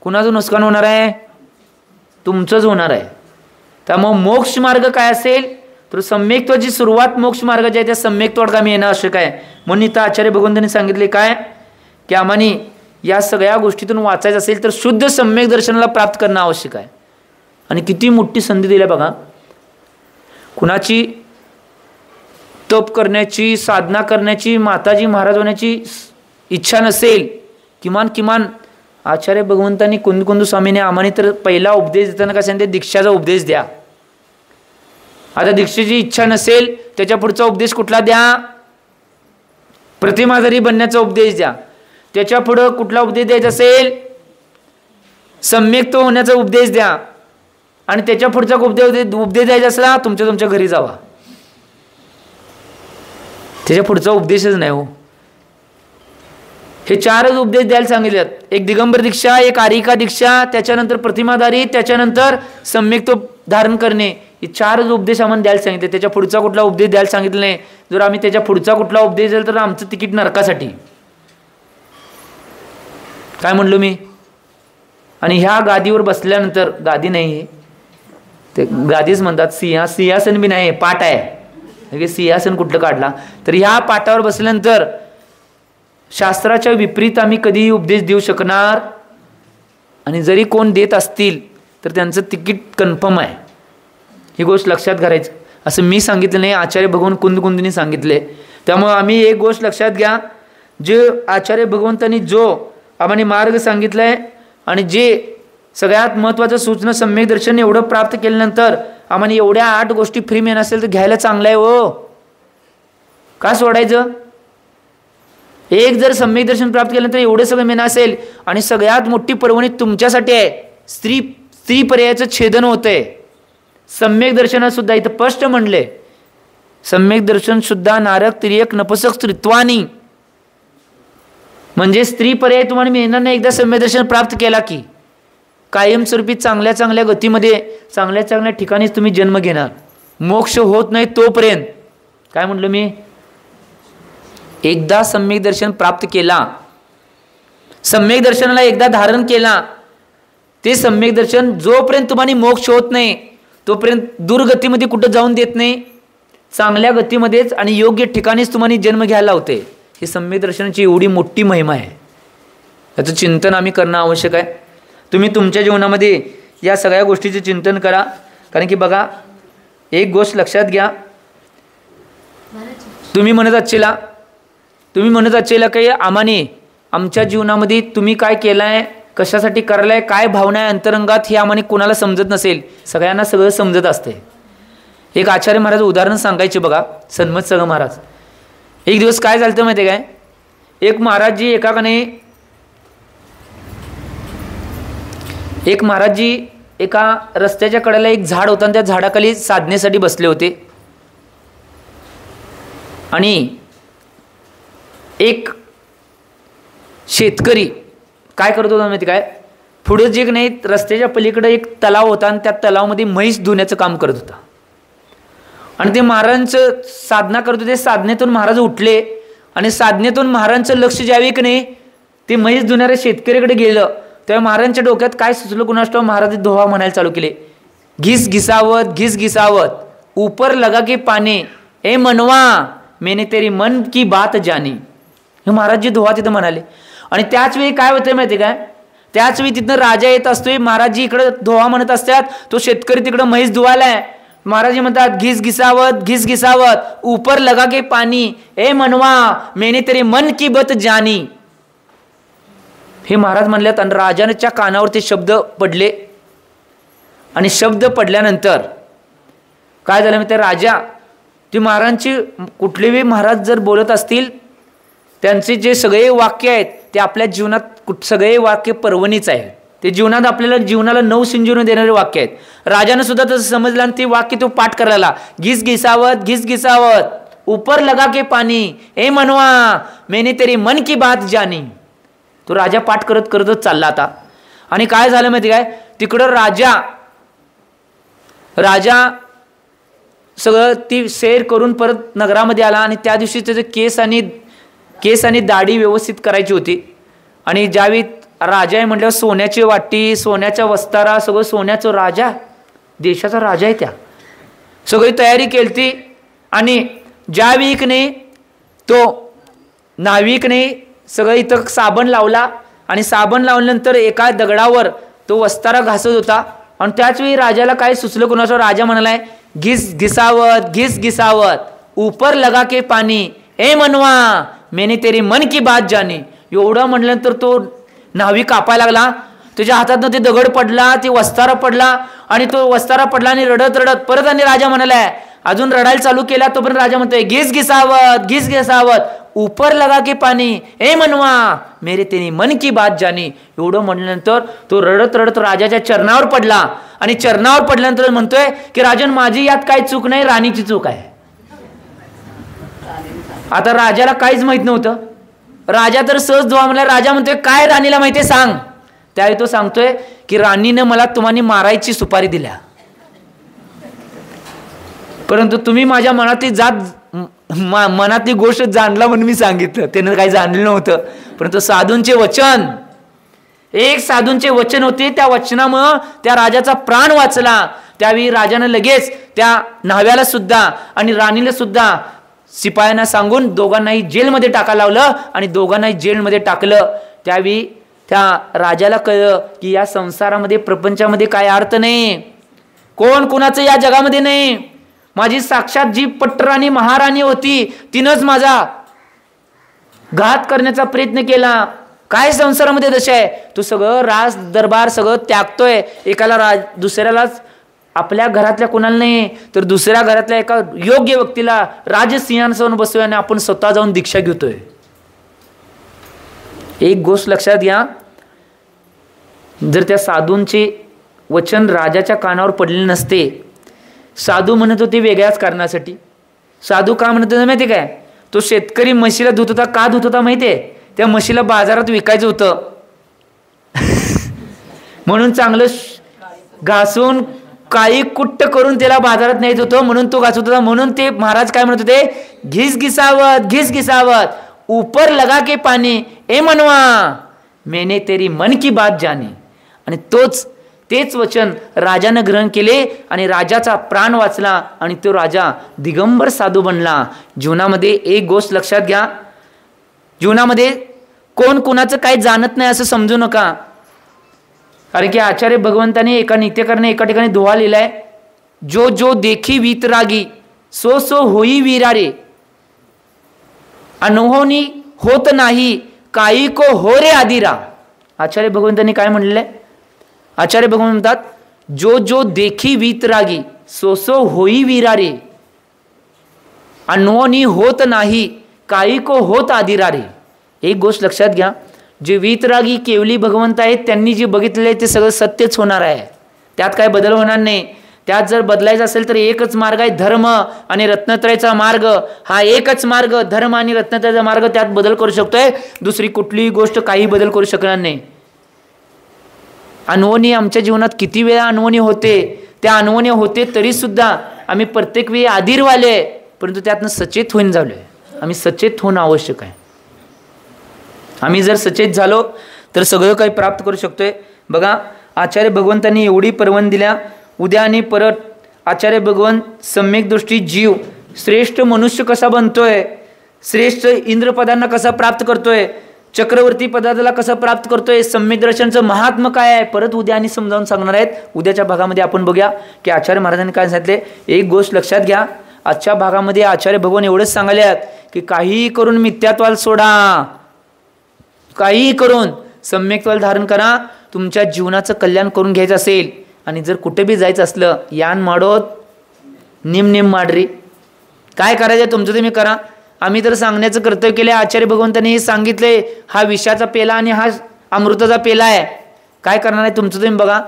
कुणाचं नुकसान होणार आहे? तुमचंच होणार आहे. त्यामुळे मोक्ष मार्ग काय असेल तर सम्यक्त्वाची सुरुवात मोक्ष मार्गाची आहे, त्या सम्यक्त्वात आम्ही येणं आवश्यक आहे. म्हणून इथं आचार्य भगवंतांनी सांगितले काय, की आम्हाने या सगळ्या गोष्टीतून वाचायचं असेल तर शुद्ध सम्यक दर्शनाला प्राप्त करणं आवश्यक आहे. आणि किती मोठी संधी दिली बघा. कुणाची तप करण्याची, साधना करण्याची, माताजी महाराज होण्याची इच्छा नसेल, किमान आचार्य भगवंतांनी कुंदकुंद स्वामीने आम्हाने तर पहिला उपदेश देताना काय सांगते, दीक्षाचा उपदेश द्या. आता दीक्षेची इच्छा नसेल त्याच्या पुढचा उपदेश कुठला द्या? प्रतिमाधारी बनण्याचा उपदेश द्या. त्याच्या पुढं कुठला उपदेश द्यायचा असेल, सम्यक्त होण्याचा उपदेश द्या. आणि त्याच्या पुढचा उपदेश द्यायचा असला तुमच्या घरी जावा. त्याच्या पुढचा उपदेशच नाही हो. हे 4च उपदेश द्यायला सांगितलेत. एक दिगंबर दीक्षा, एक आरिका दीक्षा, त्याच्यानंतर प्रतिमाधारी, त्याच्यानंतर सम्यक्त धारण करणे. हे 4च उपदेश आम्हाला द्यायला सांगितले. त्याच्या पुढचा कुठला उपदेश द्यायला सांगितलं नाही. जर आम्ही त्याच्या पुढचा कुठला उपदेश द्याल तर आमचं तिकीट नरकासाठी. काय म्हणलो मी. आणि ह्या गादीवर बसल्यानंतर, गादी नाही ते गादीच म्हणतात, सिंहासन बी नाही, पाट आहे. सिंहासन कुठलं काढला. तर ह्या पाटावर बसल्यानंतर शास्त्राच्या विपरीत आम्ही कधीही उपदेश देऊ शकणार. आणि जरी कोण देत असतील तर त्यांचं तिकीट कन्फर्म आहे. ही गोष्ट लक्षात घालायची. असं मी सांगितलं नाही, आचार्य भगवान कुंदकुंदनी सांगितले. त्यामुळे आम्ही एक गोष्ट लक्षात घ्या, जे आचार्य भगवंतांनी जो आम्हाला मार्ग सांगितलाय आणि जे सगळ्यात महत्त्वाचं सूचना सम्यक दर्शन एवढं प्राप्त केल्यानंतर आम्हाला एवढ्या 8 गोष्टी फ्री मिळत असेल तर घ्यायला चांगलं आहे हो. का सोडायचं. एक जर सम्यक दर्शन प्राप्त केल्यानंतर एवढं सगळं मिळणं असेल आणि सगळ्यात मोठी पर्वणी तुमच्यासाठी आहे. स्त्री पर्यायाचं छेदन होतंय. सम्यक दर्शनात सुद्धा इथं स्पष्ट म्हणले, सम्यक दर्शन सुद्धा नारक तिर्यक नपुसक स्त्रीत्वानी. म्हणजे स्त्री पर्याय तुम्हाला मिळणार नाही एकदा सम्यक दर्शन प्राप्त केला की. कायमस्वरूपी चांगल्या चांगल्या गतीमध्ये चांगल्या चांगल्या ठिकाणीच तुम्ही जन्म घेणार. मोक्ष होत नाही तोपर्यंत. काय म्हटलं मी, एकदा सम्यक दर्शन प्राप्त केला, सम्यक दर्शनाला एकदा धारण केला, ते सम्यक दर्शन जोपर्यंत तुम्हाला मोक्ष होत नाही तोपर्यंत दुर्गतीमध्ये कुठं जाऊन देत नाही. चांगल्या गतीमध्येच आणि योग्य ठिकाणीच तुम्हाला जन्म घ्यायला लावते. ही सम्यक दर्शनाची एवढी मोठी महिमा आहे. याचं चिंतन आम्ही करणं आवश्यक आहे. तुम्ही तुमच्या जीवनामध्ये या सगळ्या गोष्टीचे चिंतन करा. कारण की बघा, एक गोष्ट लक्षात घ्या, तुम्ही म्हणत आचेला काही आम्हाने आमच्या जीवनामध्ये तुम्ही काय केलं आहे, कशासाठी करायला आहे, काय भावना आहे अंतरंगात, हे आम्हाने कोणाला समजत नसेल. सगळ्यांना सगळं समजत असते. एक आचार्य महाराज उदाहरण सांगायचे बघा, सन्मत सगळ महाराज. एक दिवस काय झालं माहिती आहे काय, एक महाराजजी एका रस्त्याच्या कडेला एक झाड होतं आणि त्या झाडाखाली साधनेसाठी बसले होते. आणि एक शेतकरी काय करत होता माहिती काय, पुढे जे नाही रस्त्याच्या पलीकडे एक तलाव होता आणि त्या तलावामध्ये म्हैस धुण्याचं काम करत होता. आणि ते महाराजांचं साधना करत होते. साधनेतून महाराज उठले आणि साधनेतून महाराजांचं लक्ष ज्यावेळी की नाही ते म्हैस धुणाऱ्या शेतकऱ्याकडे गेलं, तेव्हा महाराजांच्या डोक्यात काय सुचलं कुणास ठाऊक, महाराज दोहा म्हणायला चालू केले, घिस घिसावत ऊपर लगा के पाने ए मनवा मैंने तेरी मन की बात जानी. हे महाराजजी दोहा तिथं म्हणाले. आणि त्याच वेळी काय होतंय माहिती काय, त्याच वेळी तिथनं राजा येत असतोय. महाराजजी इकडं दोहा म्हणत असतात, तो शेतकरी तिकडं म्हैस धुवायलाय. महाराजजी म्हणतात घिस घिसावत ऊपर लगा के पानी ए मनवा मैंने तेरे मन की बात जानी. हे महाराज म्हणल्यात आणि राजाच्या कानावर ते शब्द पडले. आणि शब्द पडल्यानंतर काय झालं माहिती, राजा ते महाराजांची कुठलेही महाराज जर बोलत असतील त्यांचे जे सगळे वाक्य आहेत ते आपल्या जीवनात सगळे वाक्य पर्वणीच आहे. ते जीवनात आपल्याला जीवनाला नवसंजीवनी देणारे वाक्य आहेत. राजानं सुद्धा तसं समजलं आणि ते वाक्य तो पाठ करायला, घिस घिसावत ऊपर लगा के पानी ए मनवा मैंने तेरी मन की बात जानी. तो राजा पाठ करतच चालला आता. आणि काय झालं माहिती काय, तिकडं राजा सगळं ती सैर करून परत नगरामध्ये आला. आणि त्या दिवशी त्याचे केस आणि दाढी व्यवस्थित करायची होती. आणि ज्यावेळी राजा आहे म्हटल्यावर सोन्याची वाटी, सोन्याचा वस्तारा, सगळं सोन्याचं, राजा देशाचा राजा आहे, त्या सगळी तयारी केली. आणि ज्यावेळी तो नाविकने सगळं इथं साबण लावला आणि साबण लावल्यानंतर एका दगडावर तो वस्तारा घासत होता. आणि त्याच वेळी राजाला काय सुचलं कोणाचं, राजा म्हणालाय घिस घिसावत ऊपर लगा के पानी ए मनवा मैंने तेरी मन की बात जानी. एवढं म्हटल्यानंतर तो नाविक कापायला लागला. त्याच्या हातातनं ते दगड पडला, ते वस्तारा पडला. आणि तो वस्तारा पडला आणि रडत परत आणि राजा म्हणालाय, अजून रडायला चालू केला. तोपर्यंत राजा म्हणतोय घिस घिसावत ऊपर लगा के पानी ए मनवा मेरे तेरी मन की बात जानी. एवढं म्हटल्यानंतर तो रडत रडत राजाच्या चरणावर पडला आणि चरणावर पडल्यानंतर म्हणतोय की राजन माझी यात काय चूक नाही, राणीची चूक आहे. आता राजाला काहीच माहित नव्हतं. राजा तर सहज धुवा म्हणला. राजा म्हणतोय काय राणीला माहितीये सांग. त्यावेळी तो सांगतोय की राणीने मला तुम्हाला मारायची सुपारी दिल्या, परंतु तुम्ही माझ्या मनातली मनातली गोष्ट जाणला म्हणून मी सांगितलं. त्यानं काही जाणलं नव्हतं. परंतु साधूंचे वचन, एक साधूंचे वचन होते, त्या वचनामुळं त्या राजाचा प्राण वाचला. त्यावेळी राजानं लगेच त्या न्हाव्याला सुद्धा आणि राणीला सुद्धा शिपायांना सांगून दोघांनाही जेलमध्ये टाकायला लावलं आणि दोघांनाही जेलमध्ये टाकलं. त्यावेळी त्या राजाला कळलं की या संसारामध्ये प्रपंचामध्ये काय अर्थ नाही, कोण कुणाचं या जगामध्ये नाही. माझी साक्षात जी पटराणी महाराणी होती तिनंच माझा घात करण्याचा प्रयत्न केला. काय संसारामध्ये दशा आहे. तू सगळं राज दरबार सगळं त्यागतोय. एकाला दुसऱ्यालाच आपल्या घरातल्या कोणाला नाही तर दुसऱ्या घरातल्या एका योग्य व्यक्तीला राजसिंहासनावर बसतोय आणि आपण स्वतः जाऊन दीक्षा घेतोय. एक गोष्ट लक्षात घ्या, जर त्या साधूंचे वचन राजाच्या कानावर पडले नसते, साधू म्हणत होते वेगळ्याच कारणासाठी. साधू का म्हणत होता माहिती काय, तो शेतकरी म्हशीला धुत होता. का धुत होता माहितीये, त्या म्हशीला बाजारात विकायचं होतं म्हणून चांगलं घासून काळी कुट्ट करून त्याला बाजारात न्यायचं होतं, म्हणून तो घासत होता. म्हणून ते महाराज काय म्हणत होते, घिस घिसावत ऊपर लगा के पानी ए मनवा मैंने तेरी मन की बात जानी. आणि तेच वचन राजानं ग्रहण केले आणि राजाचा प्राण वाचला आणि तो राजा दिगंबर साधू बनला. जीवनामध्ये एक गोष्ट लक्षात घ्या, जीवनामध्ये कोण कुणाचं काही जाणत नाही असं समजू नका. कारण की आचार्य भगवंताने एका नित्यकरणे एका ठिकाणी दोहा लिहिलाय, जो जो देखी वीतरागी सो सो होई वीरारे, अनहोनी होत नाही काही को हो रे आदिरा. आचार्य भगवंतांनी काय म्हणलेलं आहे, आचार्य भगवंत म्हणतात, जो जो देखी वीतरागी सो सो होई वीरारे, अनहोनी होत नाही काही को होत आदिरा रे. एक गोष्ट लक्षात घ्या, जे वीतरागी केवली भगवंत आहेत त्यांनी जे बघितलेले ते सगळं सत्यच होणार आहे. त्यात काय बदल होणार नाही. त्यात जर बदलायचं असेल तर एकच मार्ग आहे, धर्म आणि रत्नत्रयाचा मार्ग. हा एकच मार्ग, धर्म आणि रत्नत्रयाचा मार्ग, त्यात बदल करू शकतोय. दुसरी कुठलीही गोष्ट काही बदल करू शकणार नाही. अनहोनी आमच्या जीवनात किती वेळा अनहोनी होते, त्या अनहोनी होते तरी सुद्धा आम्ही प्रत्येक वेळी आधीरवाले, परंतु त्यातनं सचेत होऊन झालोय. आम्ही सचेत होणं आवश्यक आहे. आम्ही जर सचेत झालो तर सगळं काही प्राप्त करू शकतोय. बघा, आचार्य भगवंतांनी एवढी पर्वण दिल्या. उद्या आणि परत आचार्य भगवंत सम्यक दृष्टी जीव श्रेष्ठ मनुष्य कसा बनतोय, श्रेष्ठ इंद्रपदांना कसा प्राप्त करतोय, चक्रवर्ती पदाला कसं प्राप्त करतोय, सम्यक दर्शनचं महात्म काय आहे, परत उद्या आणि समजावून सांगणार आहेत. उद्याच्या भागामध्ये आपण बघूया की आचार्य महाराजांनी काय सांगितले. एक गोष्ट लक्षात घ्या, आजच्या भागामध्ये आचार्य भगवान एवढंच सांगायले आहेत की काहीही करून मिथ्यात्वाला सोडा, काहीही करून सम्यक्त्वाला धारण करा. तुमच्या जीवनाचं कल्याण करून घ्यायचं असेल आणि जर कुठे बी जायचं असलं, यान माडोत निम माडरी, काय करायचं तुमचं तुम्ही करा. आम्ही तर सांगण्याचं कर्तव्य केले. आचार्य भगवंतांनी हे सांगितले, हा विषाचा पेला आणि हा अमृताचा पेला आहे. काय करणार आहे तुमचं तुम्ही बघा.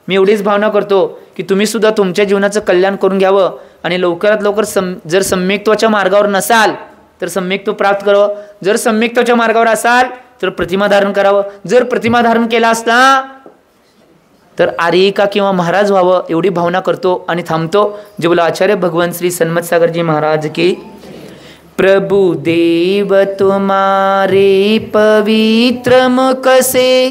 मी एवढीच भावना करतो की तुम्ही सुद्धा तुमच्या जीवनाचं कल्याण करून घ्यावं आणि लवकरात लवकर जर सम्यक्त्वाच्या मार्गावर नसाल तर सम्यक्त्व प्राप्त करावं. जर सम्यक्त्वाच्या मार्गावर असाल तर प्रतिमा धारण करावं. जर प्रतिमा धारण केला असता तर आर्यिका किंवा महाराज व्हावं, एवढी भावना करतो आणि थांबतो. जे बोला आचार्य भगवान श्री सन्मत सागरजी महाराज की. प्रभु देव तुम्हारे पवित्र मुख से